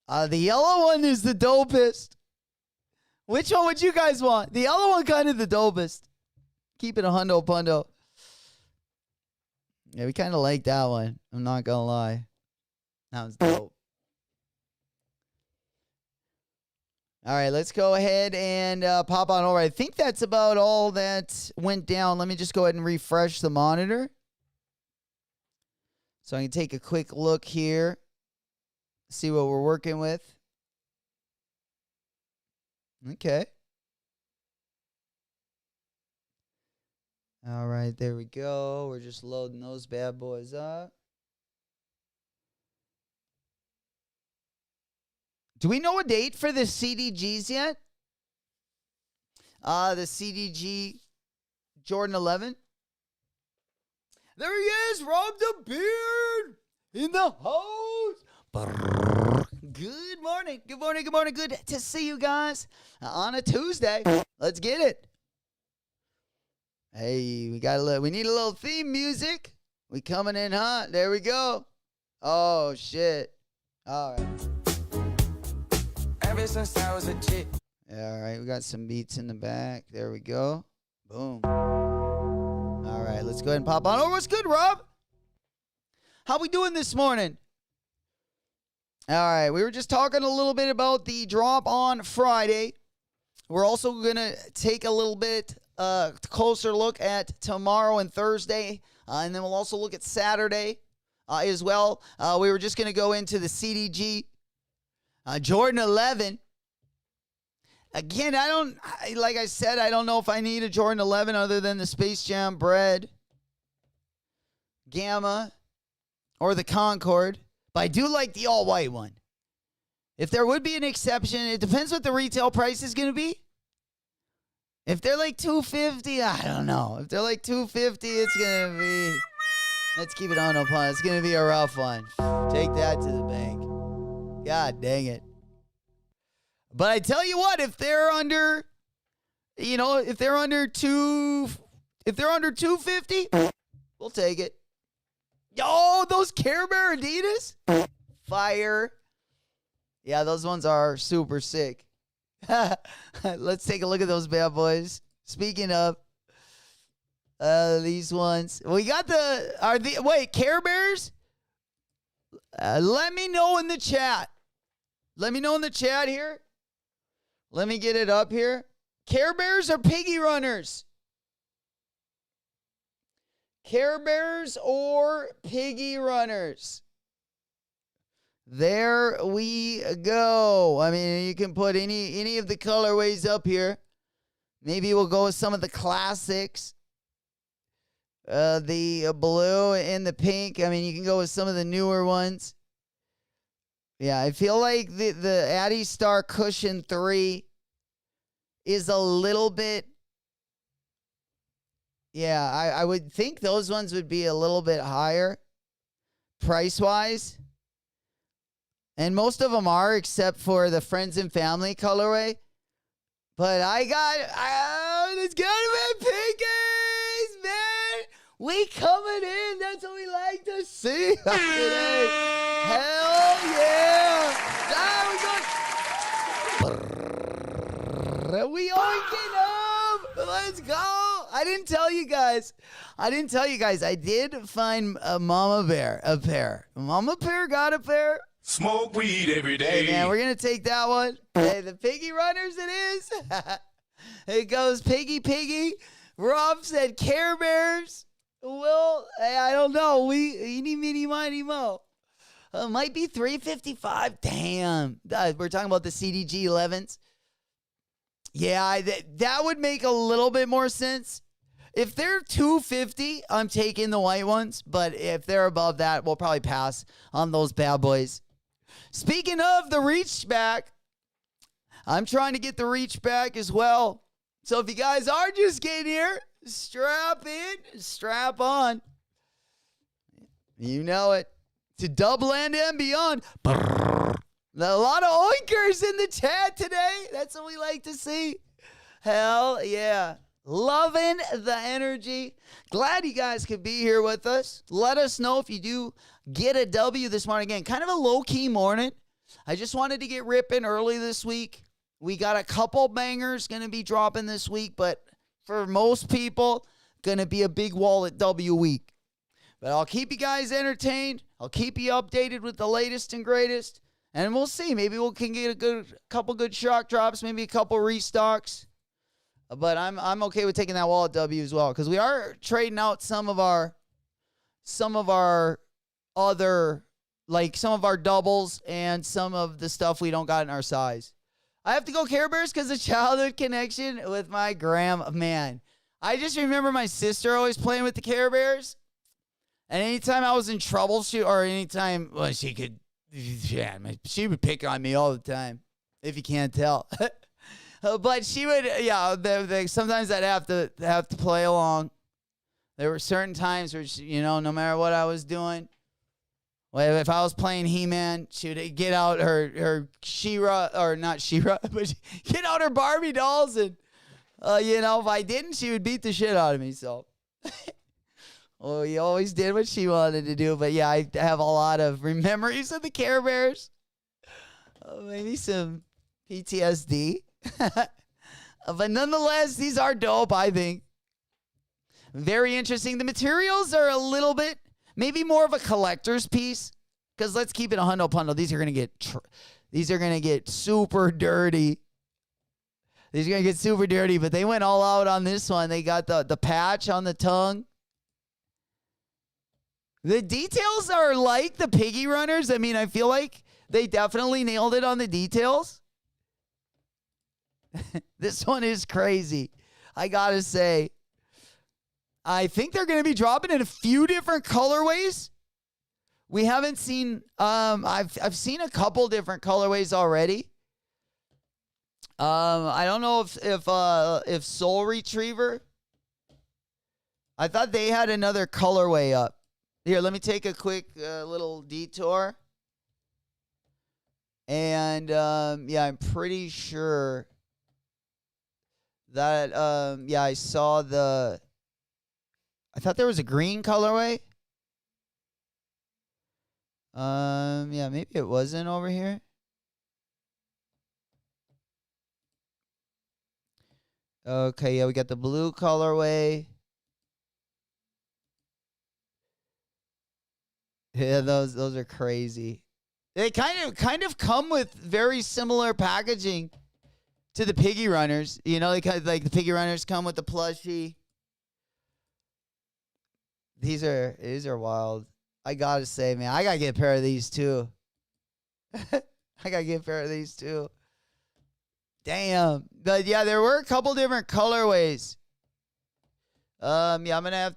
The yellow one is the dopest. Which one would you guys want? The yellow one kind of the dopest. Keep it a hundo pundo. Yeah, we kind of like that one. I'm not going to lie. That was dope. All right, let's go ahead and pop on over. I think that's about all that went down. Let me just go ahead and refresh the monitor. So I can take a quick look here. See what we're working with. Okay. All right, there we go. We're just loading those bad boys up. Do we know a date for the CDGs yet? The CDG Jordan 11. There he is, Rob the Beard in the house. Good morning, good morning, good morning. Good to see you guys on a Tuesday. Let's get it. Hey, we need a little theme music. We coming in hot. There we go. Oh shit. All right. Ever since I was a chick. All right, we got some beats in the back. There we go. Boom. All right, let's go ahead and pop on. Oh, what's good, Rob? How we doing this morning? All right, we were just talking a little bit about the drop on Friday. We're also going to take a little bit closer look at tomorrow and Thursday, and then we'll also look at Saturday as well. We were just going to go into the CDG Jordan 11. Again, like I said, I don't know if I need a Jordan 11 other than the Space Jam Bread, Gamma, or the Concord. But I do like the all-white one. If there would be an exception, it depends what the retail price is going to be. If they're like $250, I don't know. If they're like $250, it's going to be, let's keep it on no pun. It's going to be a rough one. Take that to the bank. God dang it. But I tell you what, if they're under, if they're under 250, we'll take it. Yo, those Care Bear Adidas? Fire. Yeah, those ones are super sick. Let's take a look at those bad boys. Speaking of these ones, we got Care Bears? Let me know in the chat. Let me know in the chat here. Let me get it up here. Care Bears or Piggy Runners? Care Bears or Piggy Runners? There we go. I mean, you can put any of the colorways up here. Maybe we'll go with some of the classics. The blue and the pink. I mean, you can go with some of the newer ones. Yeah, I feel like the Addy Star Cushion 3 is a little bit... Yeah, I would think those ones would be a little bit higher price-wise. And most of them are, except for the Friends and Family colorway. But it's gotta be Piggies, man. We coming in. That's what we like to see today. Hell yeah. There we go. We oinking up. Let's go. I didn't tell you guys. I did find a Mama Bear a pair. Mama Bear got a pair. Smoke weed every day. Hey, man, we're going to take that one. Hey, the Piggy Runners it is. It goes Piggy. Rob said Care Bears. Well, hey, I don't know. Eeny, meeny, miny, mo. Might be $355. Damn. We're talking about the CDG 11s. Yeah, that would make a little bit more sense. If they're $250, I'm taking the white ones. But if they're above that, we'll probably pass on those bad boys. Speaking of the reach back, I'm trying to get the reach back as well. So if you guys are just getting here, strap in, strap on. You know it. To Dubland and beyond. A lot of oinkers in the chat today. That's what we like to see. Hell yeah. Loving the energy. Glad you guys could be here with us. Let us know if you do get a W this morning. Again, kind of a low-key morning. I just wanted to get ripping early this week. We got a couple bangers going to be dropping this week, but for most people, going to be a big wallet W week. But I'll keep you guys entertained. I'll keep you updated with the latest and greatest. And we'll see. Maybe we can get a couple good shock drops, maybe a couple restocks. But I'm okay with taking that wallet W as well, because we are trading out some of our other, like some of our doubles and some of the stuff we don't got in our size. I have to go Care Bears because of childhood connection with my grandma. Man, I just remember my sister always playing with the Care Bears. And anytime I was in trouble, anytime she could Yeah, she would pick on me all the time, if you can't tell. But she would, yeah. Sometimes I'd have to play along. There were certain times where she, no matter what I was doing, well, if I was playing He-Man, she would get out her She-Ra, or not She-Ra, but she'd get out her Barbie dolls, and if I didn't, she would beat the shit out of me. So, well, we always did what she wanted to do. But yeah, I have a lot of memories of the Care Bears. Maybe some PTSD. But nonetheless, these are dope, I think. Very interesting. The materials are a little bit, maybe more of a collector's piece. Because let's keep it a hundo pundo. These are gonna get super dirty. These are gonna get super dirty. But they went all out on this one. They got the patch on the tongue. The details are like the Piggy Runners. I mean, I feel like they definitely nailed it on the details. This one is crazy, I gotta say. I think they're going to be dropping in a few different colorways. We haven't seen. I've seen a couple different colorways already. I don't know if Soul Retriever. I thought they had another colorway up. Here, let me take a quick little detour. And yeah, I'm pretty sure that I saw I thought there was a green colorway. Yeah, maybe it wasn't over here. Okay, yeah, we got the blue colorway. Yeah, those are crazy. They kind of come with very similar packaging to the Piggy Runners. They kind of, like the Piggy Runners come with the plushie. These are wild. I gotta say, man, I gotta get a pair of these too. Damn. But yeah, there were a couple different colorways. Yeah, I'm gonna have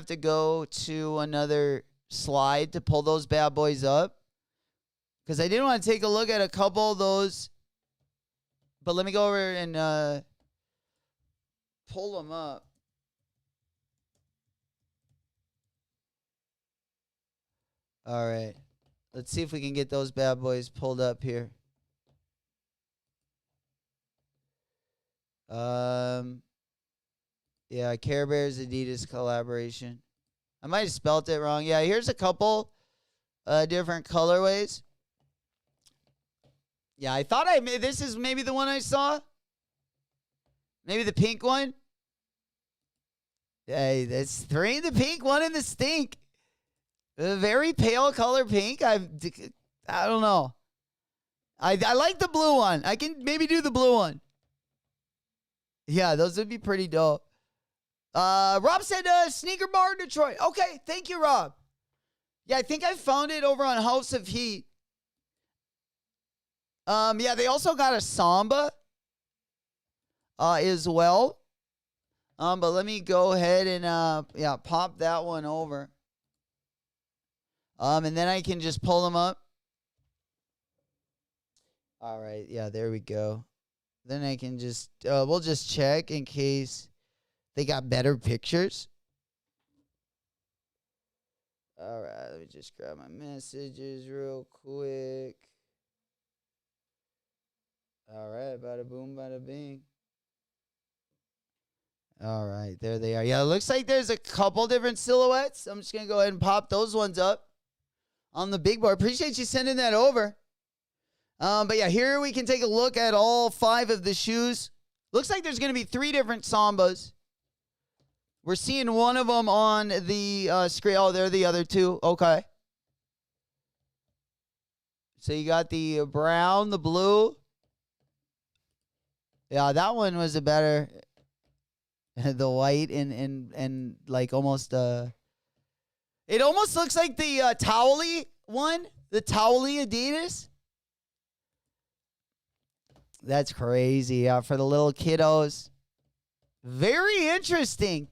to go to another slide to pull those bad boys up. Because I did want to take a look at a couple of those. But let me go over and pull them up. All right. Let's see if we can get those bad boys pulled up here. Yeah, Care Bears Adidas collaboration. I might have spelt it wrong. Yeah, here's a couple different colorways. Yeah, I thought this is maybe the one I saw. Maybe the pink one. Hey, that's 3 in the pink, 1 in the stink. A very pale color pink. I don't know. I like the blue one. I can maybe do the blue one. Yeah, those would be pretty dope. Rob said Sneaker Bar Detroit. Okay, thank you, Rob. Yeah, I think I found it over on House of Heat. Yeah, they also got a Samba as well. But let me go ahead and pop that one over. And then I can just pull them up. All right, yeah, there we go. Then I can just we'll just check in case they got better pictures. All right, let me just grab my messages real quick. All right, bada boom, bada bing. All right, there they are. Yeah, it looks like there's a couple different silhouettes. I'm just going to go ahead and pop those ones up on the big board. Appreciate you sending that over. But yeah, here we can take a look at all 5 of the shoes. Looks like there's going to be 3 different Sambas. We're seeing one of them on the screen. Oh, there are the other 2. Okay. So you got the brown, the blue. Yeah, that one was a better. The white and like almost it almost looks like the Towley one, the Towley Adidas. That's crazy. Yeah, for the little kiddos. Very interesting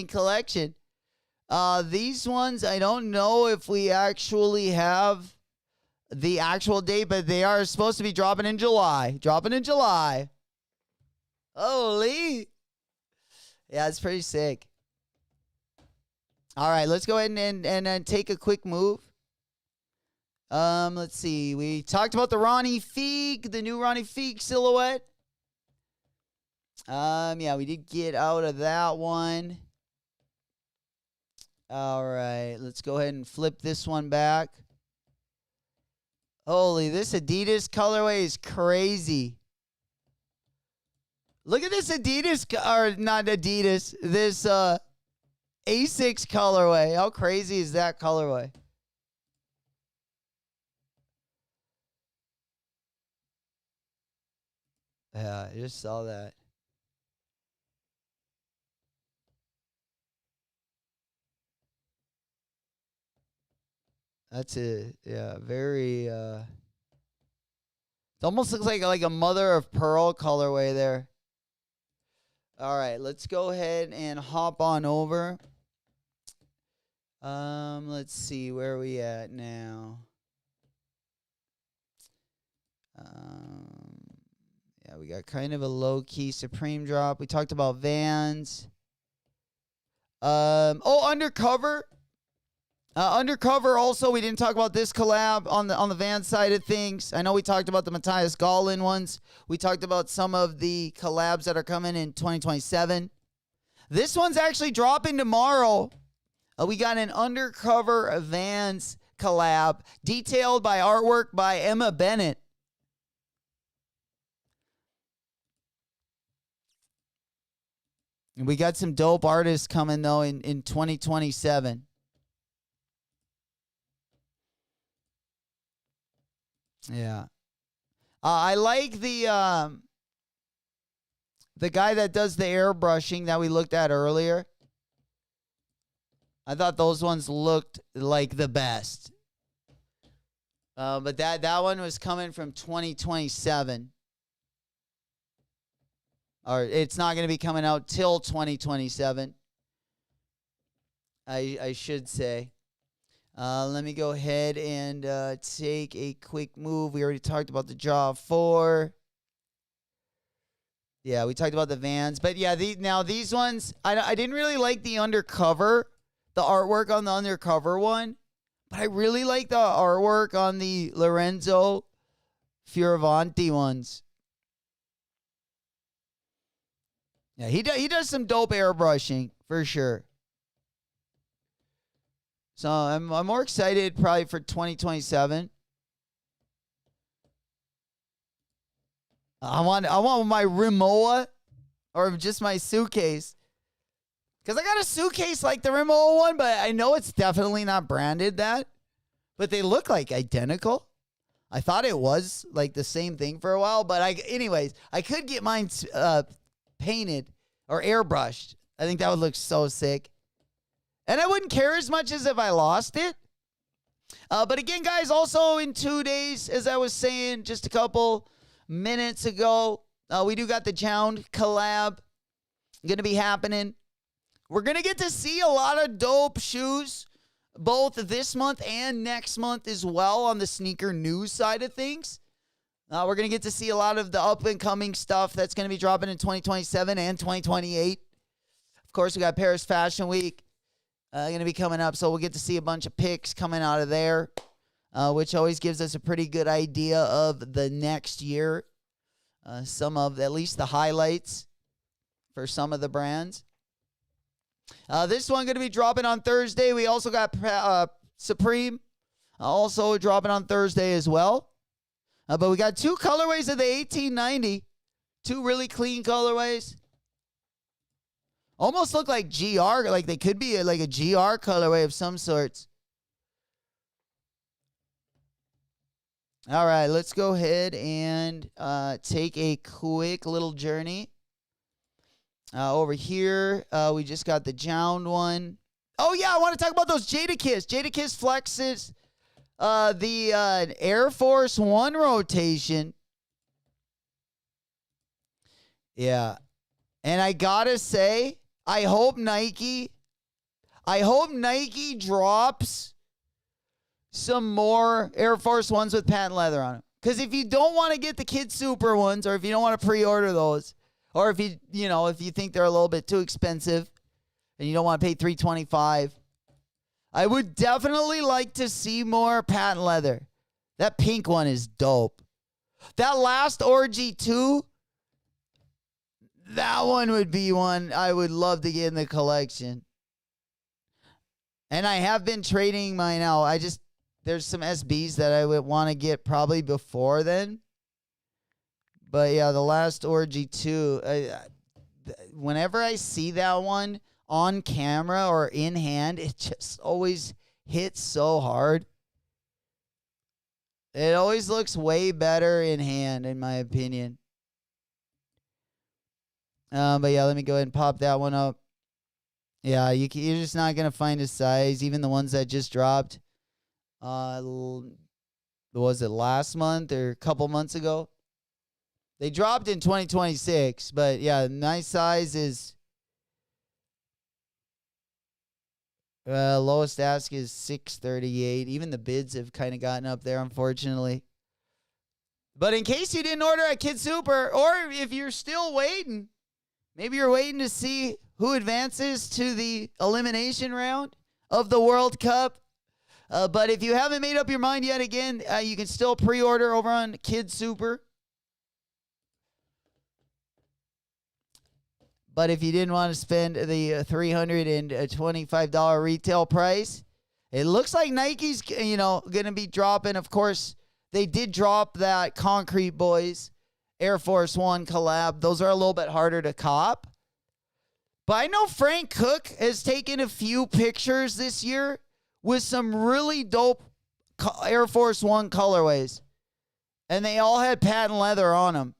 collection. These ones, I don't know if we actually have the actual date, but they are supposed to be dropping in July. Dropping in July. Holy. Yeah, it's pretty sick. All right, let's go ahead and take a quick move. Let's see. We talked about the Ronnie Fieg, the new Ronnie Fieg silhouette. Yeah, we did get out of that one. All right, let's go ahead and flip this one back. Holy, this Adidas colorway is crazy. Look at this Adidas, or not Adidas, this Asics colorway. How crazy is that colorway? Yeah, I just saw that. That's very it almost looks like a mother of pearl colorway there. All right, let's go ahead and hop on over. Let's see, where are we at now? Yeah, we got kind of a low-key Supreme drop. We talked about Vans. Undercover. Undercover also, we didn't talk about this collab on the Vans side of things. I know we talked about the Matthias Gallin ones. We talked about some of the collabs that are coming in 2027. This one's actually dropping tomorrow. We got an Undercover Vans collab detailed by artwork by Emma Bennett. And we got some dope artists coming, though, in 2027. Yeah. I like the guy that does the airbrushing that we looked at earlier. I thought those ones looked like the best. But that one was coming from 2027. Or it's not going to be coming out till 2027. I should say. Let me go ahead and take a quick move. We already talked about the Jaw 4. Yeah, we talked about the Vans. But yeah, now these ones, I didn't really like the undercover, the artwork on the undercover one. But I really like the artwork on the Lorenzo Fioravanti ones. Yeah, he does some dope airbrushing for sure. So I'm more excited probably for 2027. I want my Rimowa or just my suitcase. Because I got a suitcase like the Rimowa one, but I know it's definitely not branded that. But they look like identical. I thought it was like the same thing for a while. But anyways, I could get mine painted or airbrushed. I think that would look so sick. And I wouldn't care as much as if I lost it. But again, guys, also in 2 days, as I was saying just a couple minutes ago, we do got the Jound collab going to be happening. We're going to get to see a lot of dope shoes, both this month and next month as well on the sneaker news side of things. We're going to get to see a lot of the up-and-coming stuff that's going to be dropping in 2027 and 2028. Of course, we got Paris Fashion Week. Going to be coming up, so we'll get to see a bunch of picks coming out of there, which always gives us a pretty good idea of the next year. Some of, at least the highlights for some of the brands. This one going to be dropping on Thursday. We also got Supreme also dropping on Thursday as well. But we got two colorways of the 1890. Two really clean colorways. Almost look like GR, like they could be like a GR colorway of some sorts. All right, let's go ahead and take a quick little journey. Over here, we just got the Jound one. Oh, yeah, I want to talk about those Jadakiss. Jadakiss flexes the Air Force One rotation. Yeah. And I got to say, I hope Nike, I hope Nike drops some more Air Force Ones with patent leather on them. Because if you don't want to get the Kid Super ones, or if you don't want to pre-order those, or if if you think they're a little bit too expensive and you don't want to pay $325, I would definitely like to see more patent leather. That pink one is dope. That last Orgy 2, that one would be one I would love to get in the collection. And I have been trading mine out. There's some SBs that I would want to get probably before then. But yeah, the last Orgy 2, whenever I see that one on camera or in hand, it just always hits so hard. It always looks way better in hand, in my opinion. But yeah, let me go ahead and pop that one up. Yeah, you're just not going to find a size. Even the ones that just dropped. Was it last month or a couple months ago? They dropped in 2026, but yeah, my size is lowest ask is 638. Even the bids have kind of gotten up there, unfortunately. But in case you didn't order at Kid Super, or if you're still waiting, maybe you're waiting to see who advances to the elimination round of the World Cup. But if you haven't made up your mind yet, again, you can still pre-order over on Kid Super. But if you didn't want to spend the $325 retail price, it looks like Nike's, going to be dropping. Of course, they did drop that Concrete Boys Air Force One collab. Those are a little bit harder to cop. But I know Frank Cook has taken a few pictures this year with some really dope Air Force One colorways. And they all had patent leather on them.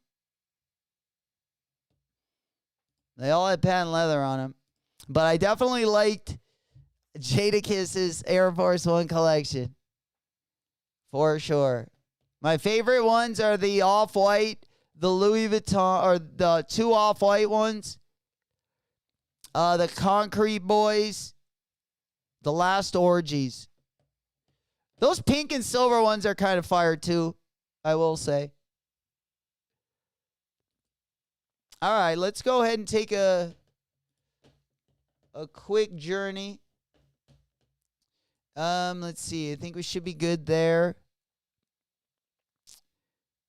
But I definitely liked Jadakiss's Air Force One collection. For sure. My favorite ones are the off-white, the Louis Vuitton, or the two off-white ones. The Concrete Boys. The last Orgies. Those pink and silver ones are kind of fire too, I will say. All right, let's go ahead and take a quick journey. Let's see. I think we should be good there.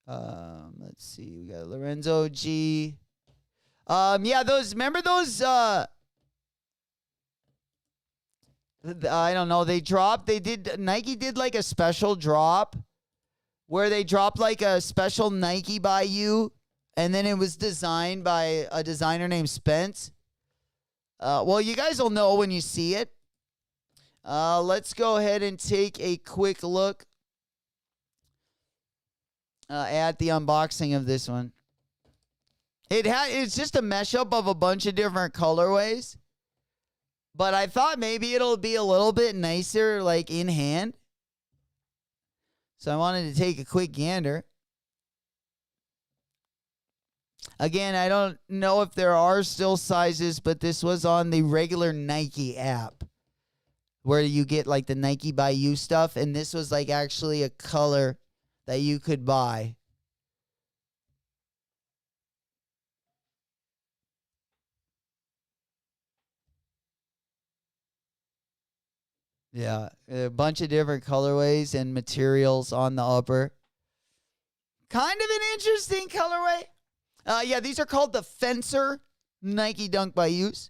Let's see. We got Lorenzo G. Yeah, remember those I don't know. Nike did like a special drop where they dropped like a special Nike by you, and then it was designed by a designer named Spence. Well, you guys will know when you see it. Let's go ahead and take a quick look at the unboxing of this one. It's just a mashup of a bunch of different colorways. But I thought maybe it'll be a little bit nicer, like, in hand. So I wanted to take a quick gander. Again, I don't know if there are still sizes, but this was on the regular Nike app, where you get, like, the Nike by You stuff. And this was, like, actually a color that you could buy. Yeah, a bunch of different colorways and materials on the upper. Kind of an interesting colorway. Yeah, these are called the Fencer Nike Dunk by Use.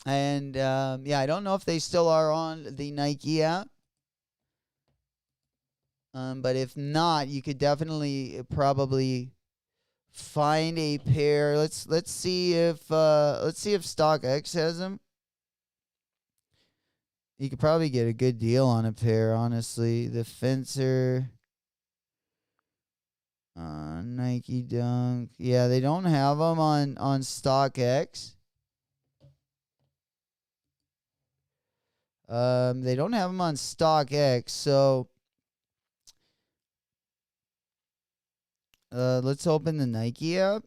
And, yeah, I don't know if they still are on the Nike app. But if not, you could definitely probably find a pair. Let's see if StockX has them. You could probably get a good deal on a pair, honestly. The Fencer Nike Dunk. Yeah, they don't have them on StockX. They don't have them on StockX, so let's open the Nike app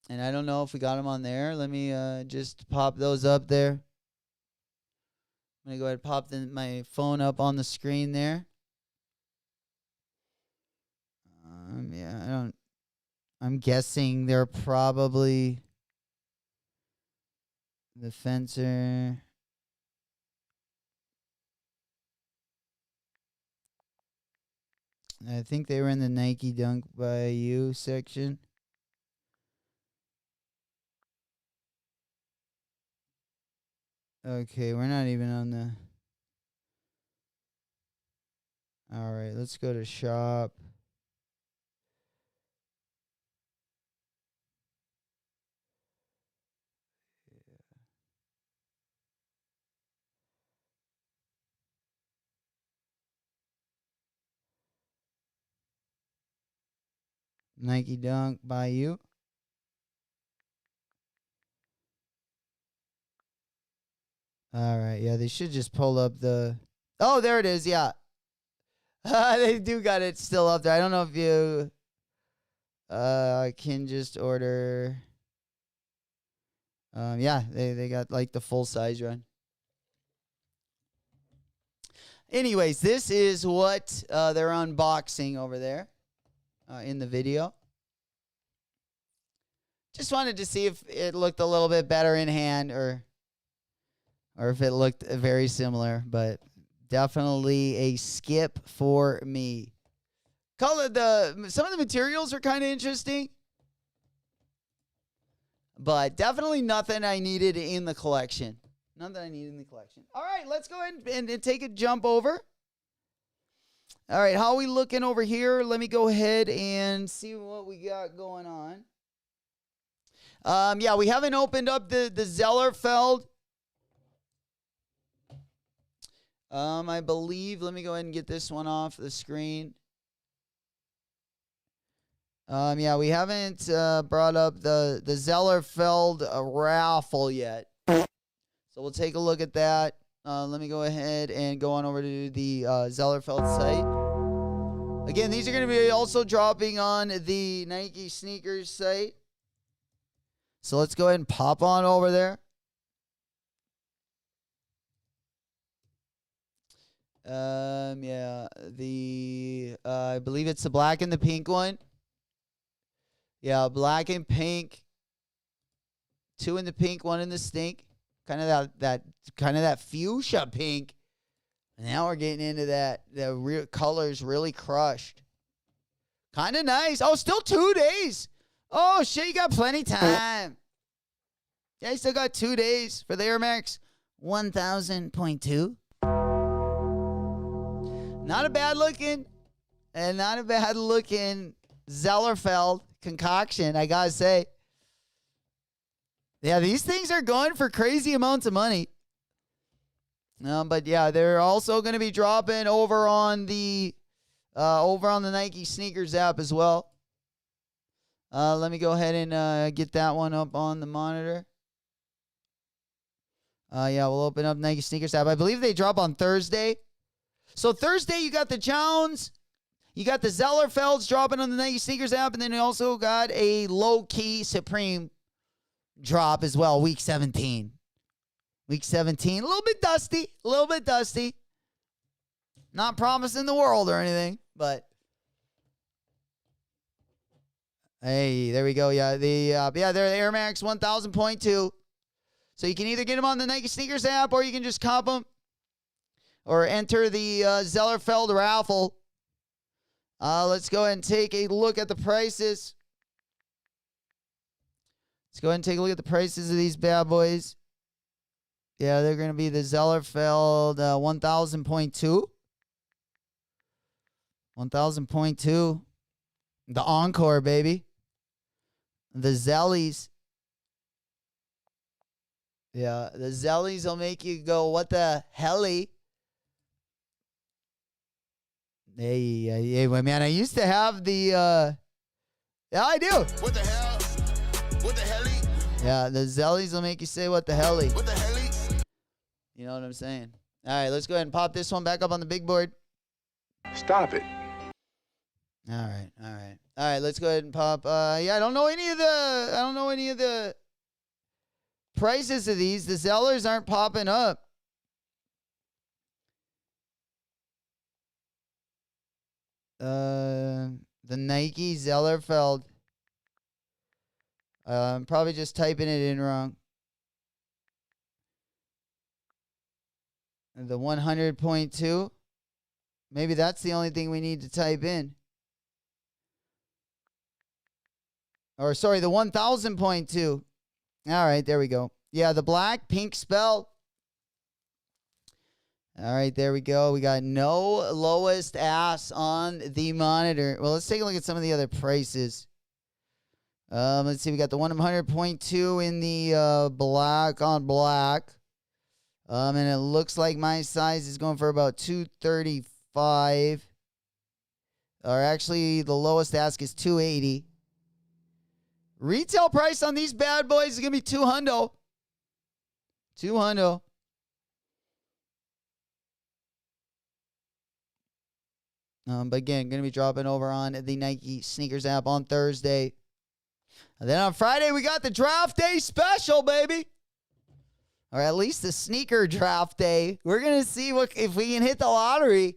And I don't know if we got them on there. Let me just pop those up there. I'm going to go ahead and pop my phone up on the screen there. Yeah, I'm guessing they're probably the Fencer. I think they were in the Nike Dunk by You section. Okay, we're not even on the... All right, let's go to shop. Nike Dunk by You. All right, yeah, they should just pull up the... Oh, there it is, yeah. They do got it still up there. I don't know if you can just order... yeah, they got like the full size run. Anyways, this is what they're unboxing over there in the video. Just wanted to see if it looked a little bit better in hand or if it looked very similar, but definitely a skip for me. Some of the materials are kind of interesting, but definitely nothing I needed in the collection. Nothing I needed in the collection. All right, let's go ahead and take a jump over. All right, how are we looking over here? Let me go ahead and see what we got going on. Yeah, we haven't opened up the Zellerfeld. I believe, let me go ahead and get this one off the screen. Yeah, we haven't brought up the Zellerfeld raffle yet. So we'll take a look at that. Let me go ahead and go on over to the Zellerfeld site. Again, these are going to be also dropping on the Nike Sneakers site. So let's go ahead and pop on over there. Yeah, I believe it's the black and the pink one. Yeah, black and pink. 2 in the pink, 1 in the stink. Kind of that fuchsia pink. And now we're getting into that. The real colors really crushed. Kind of nice. Oh, still 2 days. Oh shit, you got plenty time. Yeah, you still got 2 days for the Air Max 1000.2. Not a bad looking Zellerfeld concoction, I gotta say. Yeah, these things are going for crazy amounts of money. But yeah, they're also going to be dropping over on the Nike Sneakers app as well. Let me go ahead and get that one up on the monitor. Yeah, we'll open up Nike Sneakers app. I believe they drop on Thursday. So Thursday, you got the Jones, you got the Zellerfelds dropping on the Nike Sneakers app, and then you also got a low-key Supreme drop as well, week 17. Week 17, a little bit dusty. Not promising the world or anything, but hey, there we go. Yeah, they're the Air Max 1000.2. So you can either get them on the Nike Sneakers app, or you can just cop them or enter the Zellerfeld raffle. Let's go ahead and take a look at the prices. Let's go ahead and take a look at the prices of these bad boys. Yeah, they're going to be the Zellerfeld 1000.2. 1000.2. The Encore, baby. The Zellies. Yeah, the Zellies will make you go, what the helly? Hey, man, I used to have the, yeah, I do. What the hell? What the helly? Yeah, the Zellies will make you say, what the helly? What the helly? You know what I'm saying? All right, let's go ahead and pop this one back up on the big board. Stop it. All right, all right, all right. Let's go ahead and pop. Yeah, I don't know any of the prices of these. The sellers aren't popping up. The Nike Zellerfeld. I'm probably just typing it in wrong. The 100.2. Maybe that's the only thing we need to type in. Or sorry, the 1000.2. All right, there we go. Yeah, the black pink spell. All right, there we go. We got no lowest ass on the monitor. Well, let's take a look at some of the other prices. Let's see. We got the 100.2 in the black on black. And it looks like my size is going for about 235. Or actually, the lowest ask is 280. Retail price on these bad boys is going to be $200. $200. But again, going to be dropping over on the Nike Sneakers app on Thursday. And then on Friday, we got the draft day special, baby. Or at least the sneaker draft day. We're going to see if we can hit the lottery.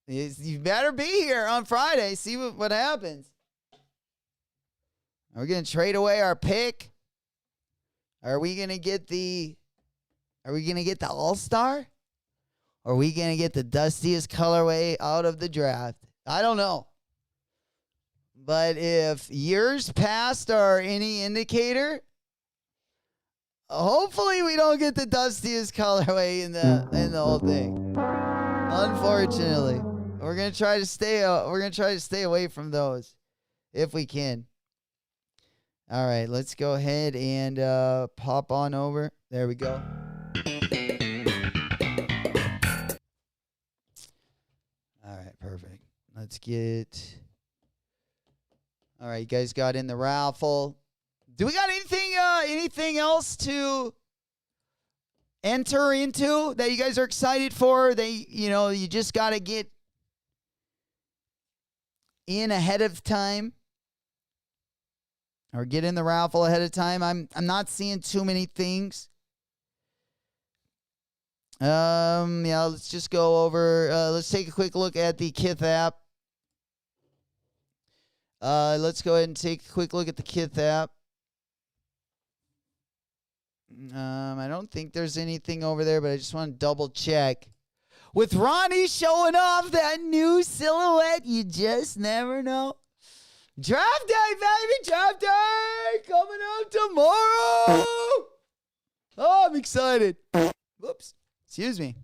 You better be here on Friday. See what happens. Are we going to trade away our pick? Are we going to get the All-Star? Or are we going to get the dustiest colorway out of the draft? I don't know. But if years past are any indicator, hopefully we don't get the dustiest colorway in the whole thing. Unfortunately, we're going to try to stay away from those if we can. All right, let's go ahead and pop on over. There we go. All right, perfect. Let's get... All right, you guys got in the raffle. Do we got anything else to enter into that you guys are excited for? You just got to get in ahead of time. Or get in the raffle ahead of time. I'm not seeing too many things. Yeah, let's just go over. Let's take a quick look at the Kith app. Let's go ahead and take a quick look at the Kith app. I don't think there's anything over there, but I just want to double check. With Ronnie showing off that new silhouette, you just never know. Draft day, baby! Draft day! Coming up tomorrow! Oh, I'm excited. Whoops. Excuse me.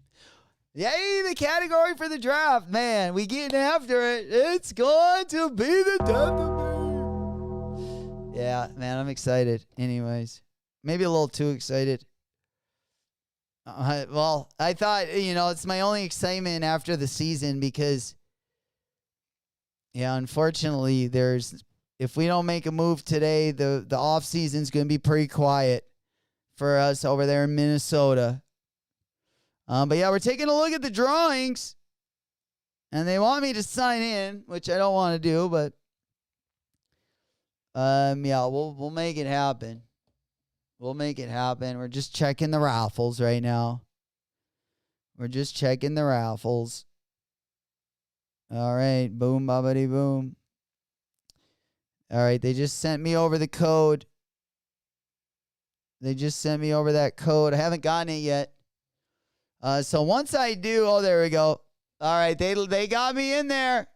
Yay, the category for the draft. Man, we getting after it. It's going to be the death of me. Yeah, man, I'm excited. Anyways, maybe a little too excited. Well, I thought, it's my only excitement after the season because... Yeah, unfortunately, if we don't make a move today, the off season's going to be pretty quiet for us over there in Minnesota. But yeah, we're taking a look at the drawings, and they want me to sign in, which I don't want to do, but yeah, we'll make it happen. We'll make it happen. We're just checking the raffles right now. We're just checking the raffles. All right, boom, bobbity, boom. All right, they just sent me over the code. They just sent me over that code. I haven't gotten it yet. So once I do, oh, there we go. All right, they got me in there.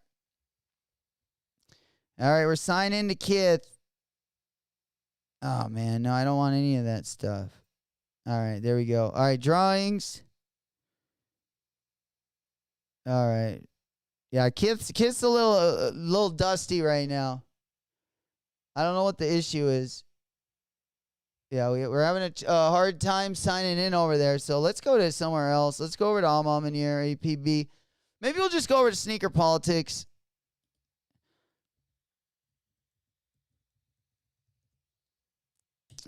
All right, we're signing to Kith. Oh, man, no, I don't want any of that stuff. All right, there we go. All right, drawings. All right. Yeah, Kith's a little dusty right now. I don't know what the issue is. Yeah, we're having a hard time signing in over there. So let's go to somewhere else. Let's go over to Almamanier, APB. Maybe we'll just go over to Sneaker Politics.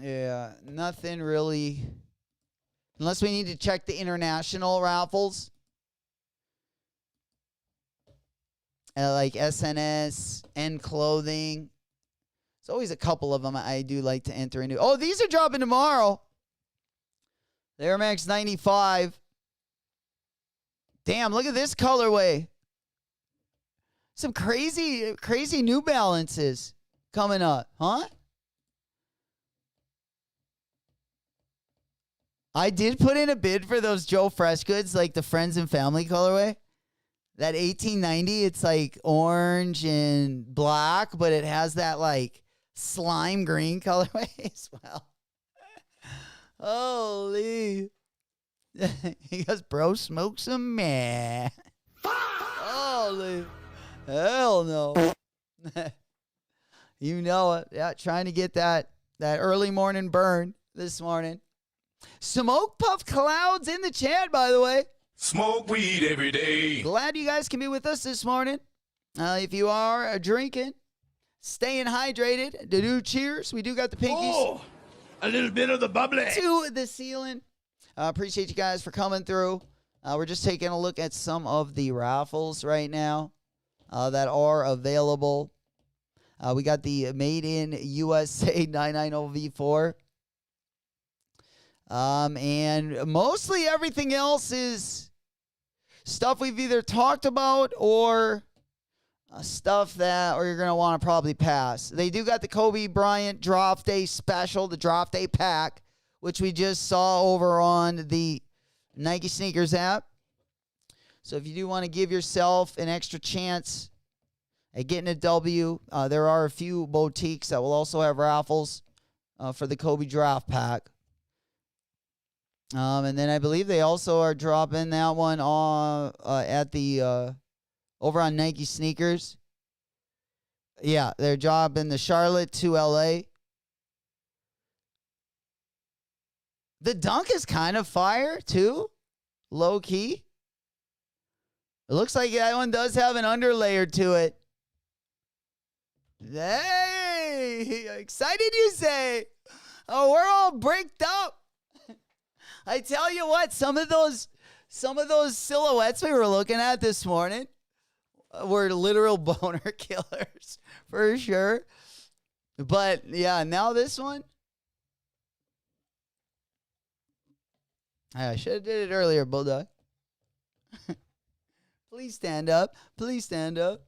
Yeah, nothing really. Unless we need to check the international raffles. like SNS and clothing. There's always a couple of them I do like to enter into. Oh, these are dropping tomorrow. The Air Max 95. Damn, look at this colorway. Some crazy New Balances coming up, huh? I did put in a bid for those Joe Freshgoods, like the Friends and Family colorway. That 1890, it's like orange and black, but it has that like slime green colorway as well. Holy. He goes, bro, smoke some meh. Holy. Hell no. You know it. Yeah, trying to get that early morning burn this morning. Smoke Puff Clouds in the chat, by the way. Smoke weed every day. Glad you guys can be with us this morning. If you are drinking, staying hydrated, to do cheers. We do got the pinkies. Oh, a little bit of the bubbly. To the ceiling. Appreciate you guys for coming through. We're just taking a look at some of the raffles right now that are available. We got the Made in USA 990 V4. And mostly everything else is stuff we've either talked about or stuff that or you're going to want to probably pass. They do got the Kobe Bryant Draft Day special, the Draft Day pack, which we just saw over on the Nike Sneakers app. So if you do want to give yourself an extra chance at getting a W, there are a few boutiques that will also have raffles for the Kobe Draft Pack. And then I believe they also are dropping that one at the over on Nike Sneakers. Yeah, they're dropping the Charlotte to LA. The Dunk is kind of fire too, low key. It looks like that one does have an underlayer to it. Hey, excited you say? Oh, we're all bricked up. I tell you what, some of those silhouettes we were looking at this morning were literal boner killers for sure. But yeah, now this one. I should have did it earlier, Bulldog. Please stand up. Please stand up.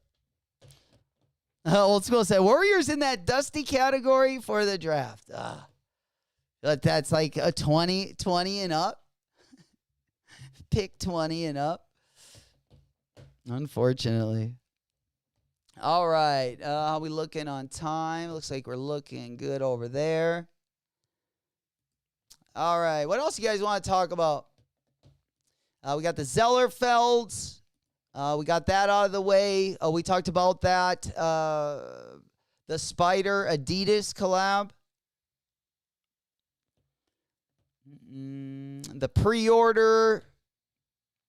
Old School said, Warriors in that dusty category for the draft. But that's like a 20 and up. Pick 20 and up. Unfortunately. All right. How we looking on time? Looks like we're looking good over there. All right. What else you guys want to talk about? We got the Zellerfelds. We got that out of the way. We talked about that. The Spider Adidas collab. The pre-order.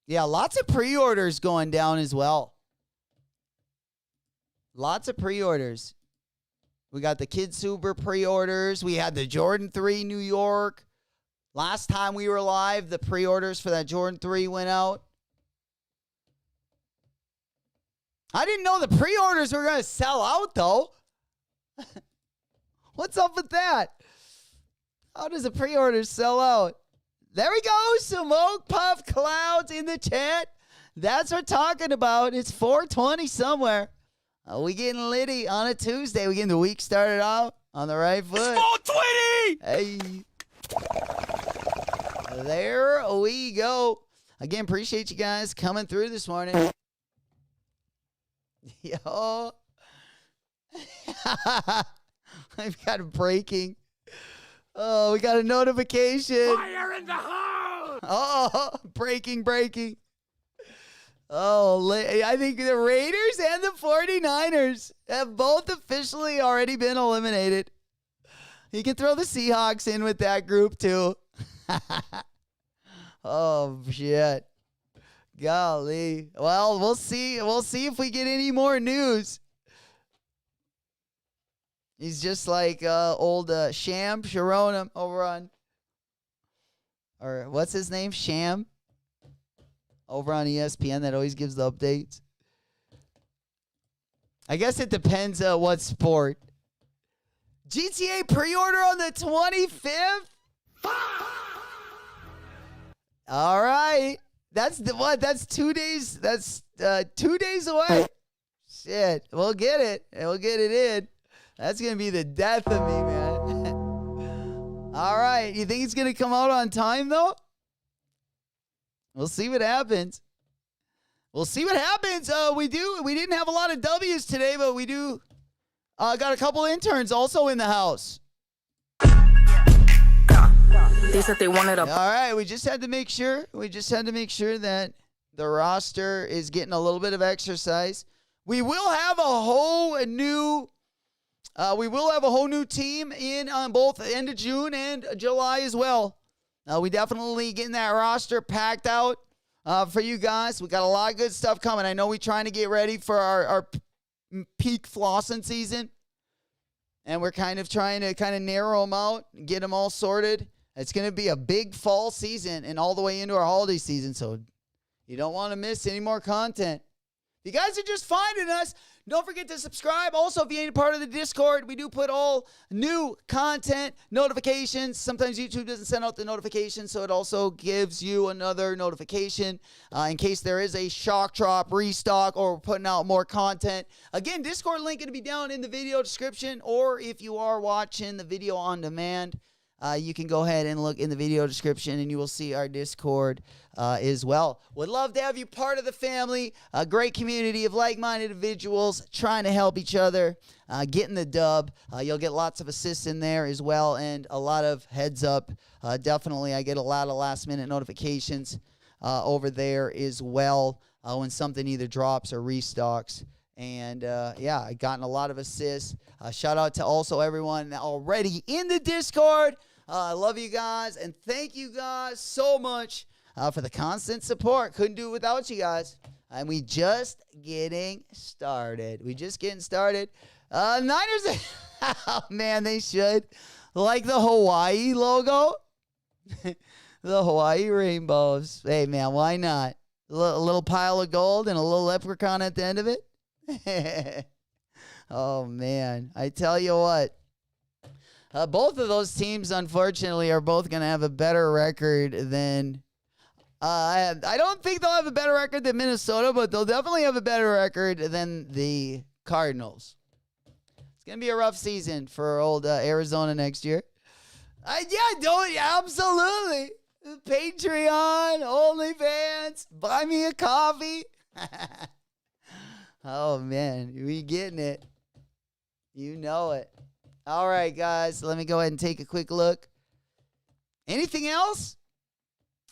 Yeah, lots of pre-orders going down as well. Lots of pre-orders. We got the Kid Super pre-orders. We had the Jordan 3 New York. Last time we were live, the pre-orders for that Jordan 3 went out. I didn't know the pre-orders were going to sell out, though. What's up with that? How does a pre-order sell out? There we go. Smoke Puff Clouds in the chat. That's what we're talking about. It's 4:20 somewhere. We getting litty on a Tuesday. We getting the week started out on the right foot. 420! Hey. There we go. Again, appreciate you guys coming through this morning. Yo. I've got a breaking. Oh, we got a notification. Fire in the hole! Oh, breaking. Oh, I think the Raiders and the 49ers have both officially already been eliminated. You can throw the Seahawks in with that group, too. Oh, shit. Golly. Well, we'll see. We'll see if we get any more news. He's just like old Sham Sharonum over on, or what's his name? Sham over on ESPN that always gives the updates. I guess it depends what sport. GTA pre-order on the 25th? All right. That's the what? That's 2 days. That's 2 days away. Shit. We'll get it. And we'll get it in. That's going to be the death of me, man. All right. You think it's going to come out on time, though? We'll see what happens. We'll see what happens. We didn't have a lot of W's today, but we do got a couple interns also in the house. They said they wanted a. All right, we just had to make sure. We just had to make sure that the roster is getting a little bit of exercise. We will have a whole new. We will have a whole new team in on both the end of June and July as well. We definitely getting that roster packed out for you guys. We got a lot of good stuff coming. I know we're trying to get ready for our peak flossing season, and we're kind of trying to narrow them out, get them all sorted. It's going to be a big fall season and all the way into our holiday season, so you don't want to miss any more content. If you guys are just finding us, don't forget to subscribe. Also, if you ain't a part of the Discord, we do put all new content notifications. Sometimes YouTube doesn't send out the notifications, so it also gives you another notification in case there is a shock drop, restock, or we're putting out more content. Again, Discord link going to be down in the video description, or if you are watching the video on demand, you can go ahead and look in the video description and you will see our Discord as well. Would love to have you part of the family. A great community of like-minded individuals trying to help each other, getting the dub. You'll get lots of assists in there as well and a lot of heads up. Definitely, I get a lot of last-minute notifications over there as well when something either drops or restocks. And, yeah, I gotten a lot of assists. Shout out to also everyone already in the Discord. I love you guys, and thank you guys so much for the constant support. Couldn't do it without you guys. And we just getting started. Niners, oh, man, they should. Like the Hawaii logo. The Hawaii rainbows. Hey, man, why not? A little pile of gold and a little leprechaun at the end of it. Oh, man. I tell you what. Both of those teams, unfortunately, are both going to have a better record than... I don't think they'll have a better record than Minnesota, but they'll definitely have a better record than the Cardinals. It's going to be a rough season for old Arizona next year. Absolutely. Patreon, OnlyFans, buy me a coffee. Oh, man, we getting it. You know it. All right, guys, let me go ahead and take a quick look. Anything else?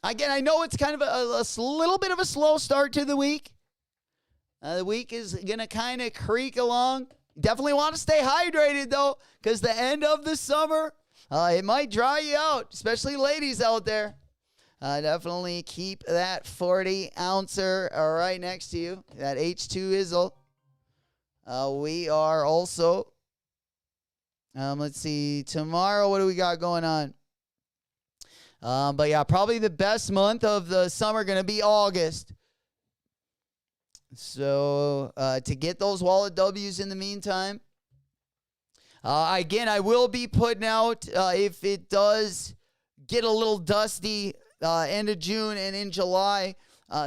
Again, I know it's kind of a little bit of a slow start to the week. The week is going to kind of creak along. Definitely want to stay hydrated, though, because the end of the summer, it might dry you out, especially ladies out there. Definitely keep that 40-ouncer right next to you, that H2 Izzle. We are also, let's see, tomorrow, what do we got going on? But yeah, probably the best month of the summer going to be August. So to get those wallet W's in the meantime, again, I will be putting out, if it does get a little dusty end of June and in July,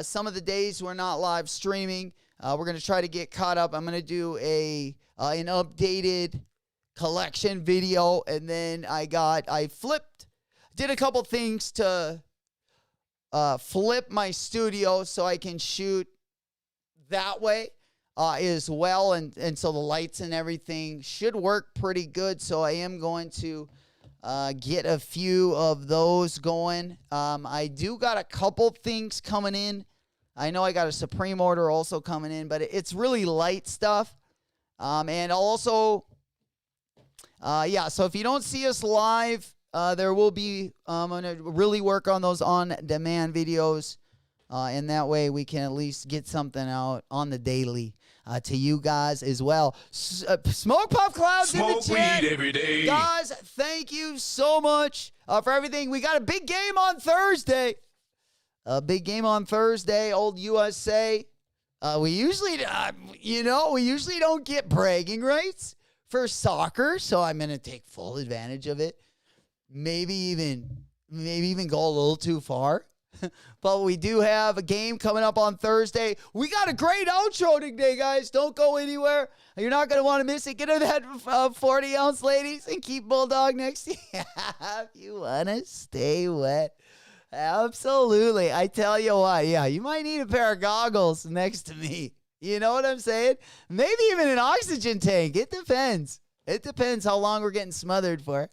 some of the days we're not live streaming. We're going to try to get caught up. I'm going to do an updated collection video, and then did a couple things to flip my studio so I can shoot that way as well, and so the lights and everything should work pretty good. So I am going to get a few of those going. I do got a couple things coming in. I know I got a Supreme order also coming in, but it's really light stuff. And also, yeah, so if you don't see us live, there will be, I'm going to really work on those on-demand videos, and that way we can at least get something out on the daily to you guys as well. Smoke Puff Clouds in the chat. Smoke weed every day. Guys, thank you so much for everything. We got a big game on Thursday. Old USA We usually don't get bragging rights for soccer, so I'm going to take full advantage of it. Maybe even go a little too far. But we do have a game coming up on Thursday. We got a great outro today, guys. Don't go anywhere. You're not going to want to miss it. Get her that 40-ounce, ladies, and keep Bulldog next to you if you want to stay wet. Absolutely. I tell you what, yeah, you might need a pair of goggles next to me. You know what I'm saying? Maybe even an oxygen tank. It depends. It depends how long we're getting smothered for.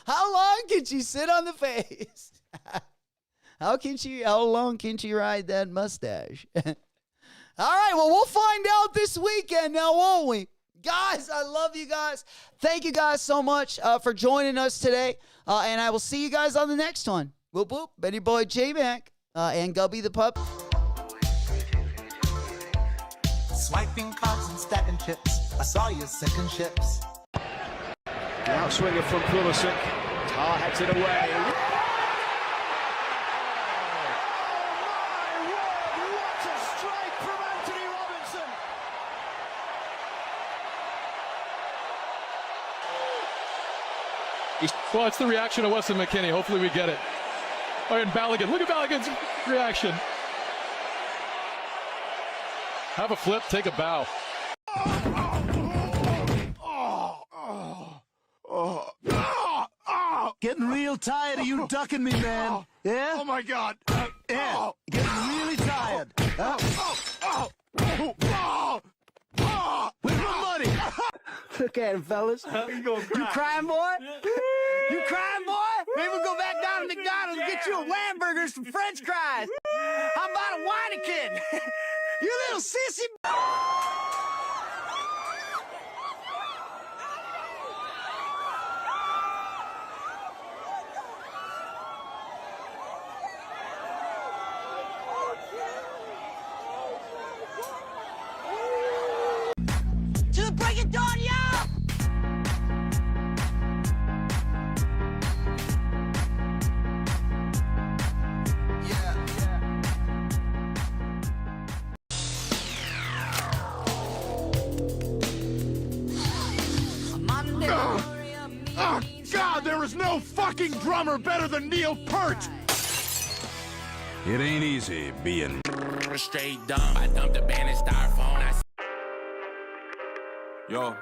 How long can she sit on the face? How long can she ride that mustache? All right, well, we'll find out this weekend now, won't we? Guys, I love you guys. Thank you guys so much for joining us today. And I will see you guys on the next one. Whoop, whoop. Betty Boy J-Mac and Gubby the Pup. Swiping cards and stacking chips. I saw your sinking ships. Now swinging from Pulisic. Tar hacks it away. What a strike from Anthony Robinson! Well, it's the reaction of Weston McKennie. Hopefully we get it. Oh, and Balogun. Look at Balogun's reaction. Have a flip, take a bow. Getting real tired of you ducking me, man. Yeah? Oh my God! Yeah. Getting really tired. Where's my money? Look at him, fellas. You crying, boy? You crying, boy? Maybe we'll go back down to McDonald's and get you a Lamburger and some French fries. How about a Weineken? You little sissy. To the break of dawn, y'all! Oh God, there is no fucking drummer better than Neil Peart! It ain't easy being Straight dumb. I dumped the band and styrofoam. Yo,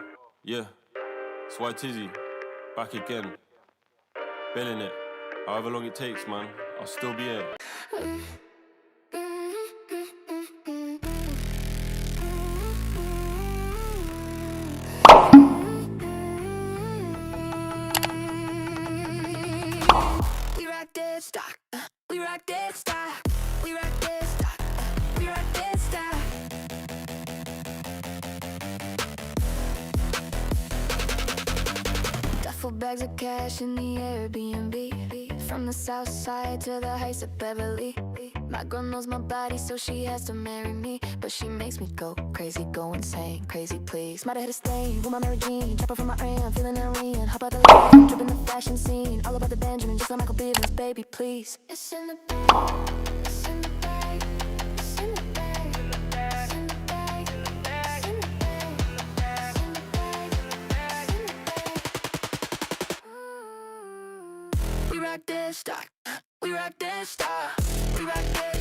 yeah, it's White Tizzy, back again, billing it, however long it takes, man, I'll still be here. We rock this stock. We rock this stock. We rock this stock. We rock this stock. Duffel bags of cash in the Airbnb. From the south side to the heights of Beverly. My girl knows my body, so she has to marry me. But she makes me go crazy, go insane, crazy please. Might have hit a stain with my Mary Jean. Chopper from my ram, feeling Irene. Hop out the lane, dripping the fashion scene. All about the Benjamin, just like Michael Bivins, baby, please. It's in the bag, it's in the bag, it's in the bag, it's in the bag, it's in the bag, it's in the bag, it's in the bag, it's in the bag, it's in the bag. We rock this stock, we rock this stock, we rock this.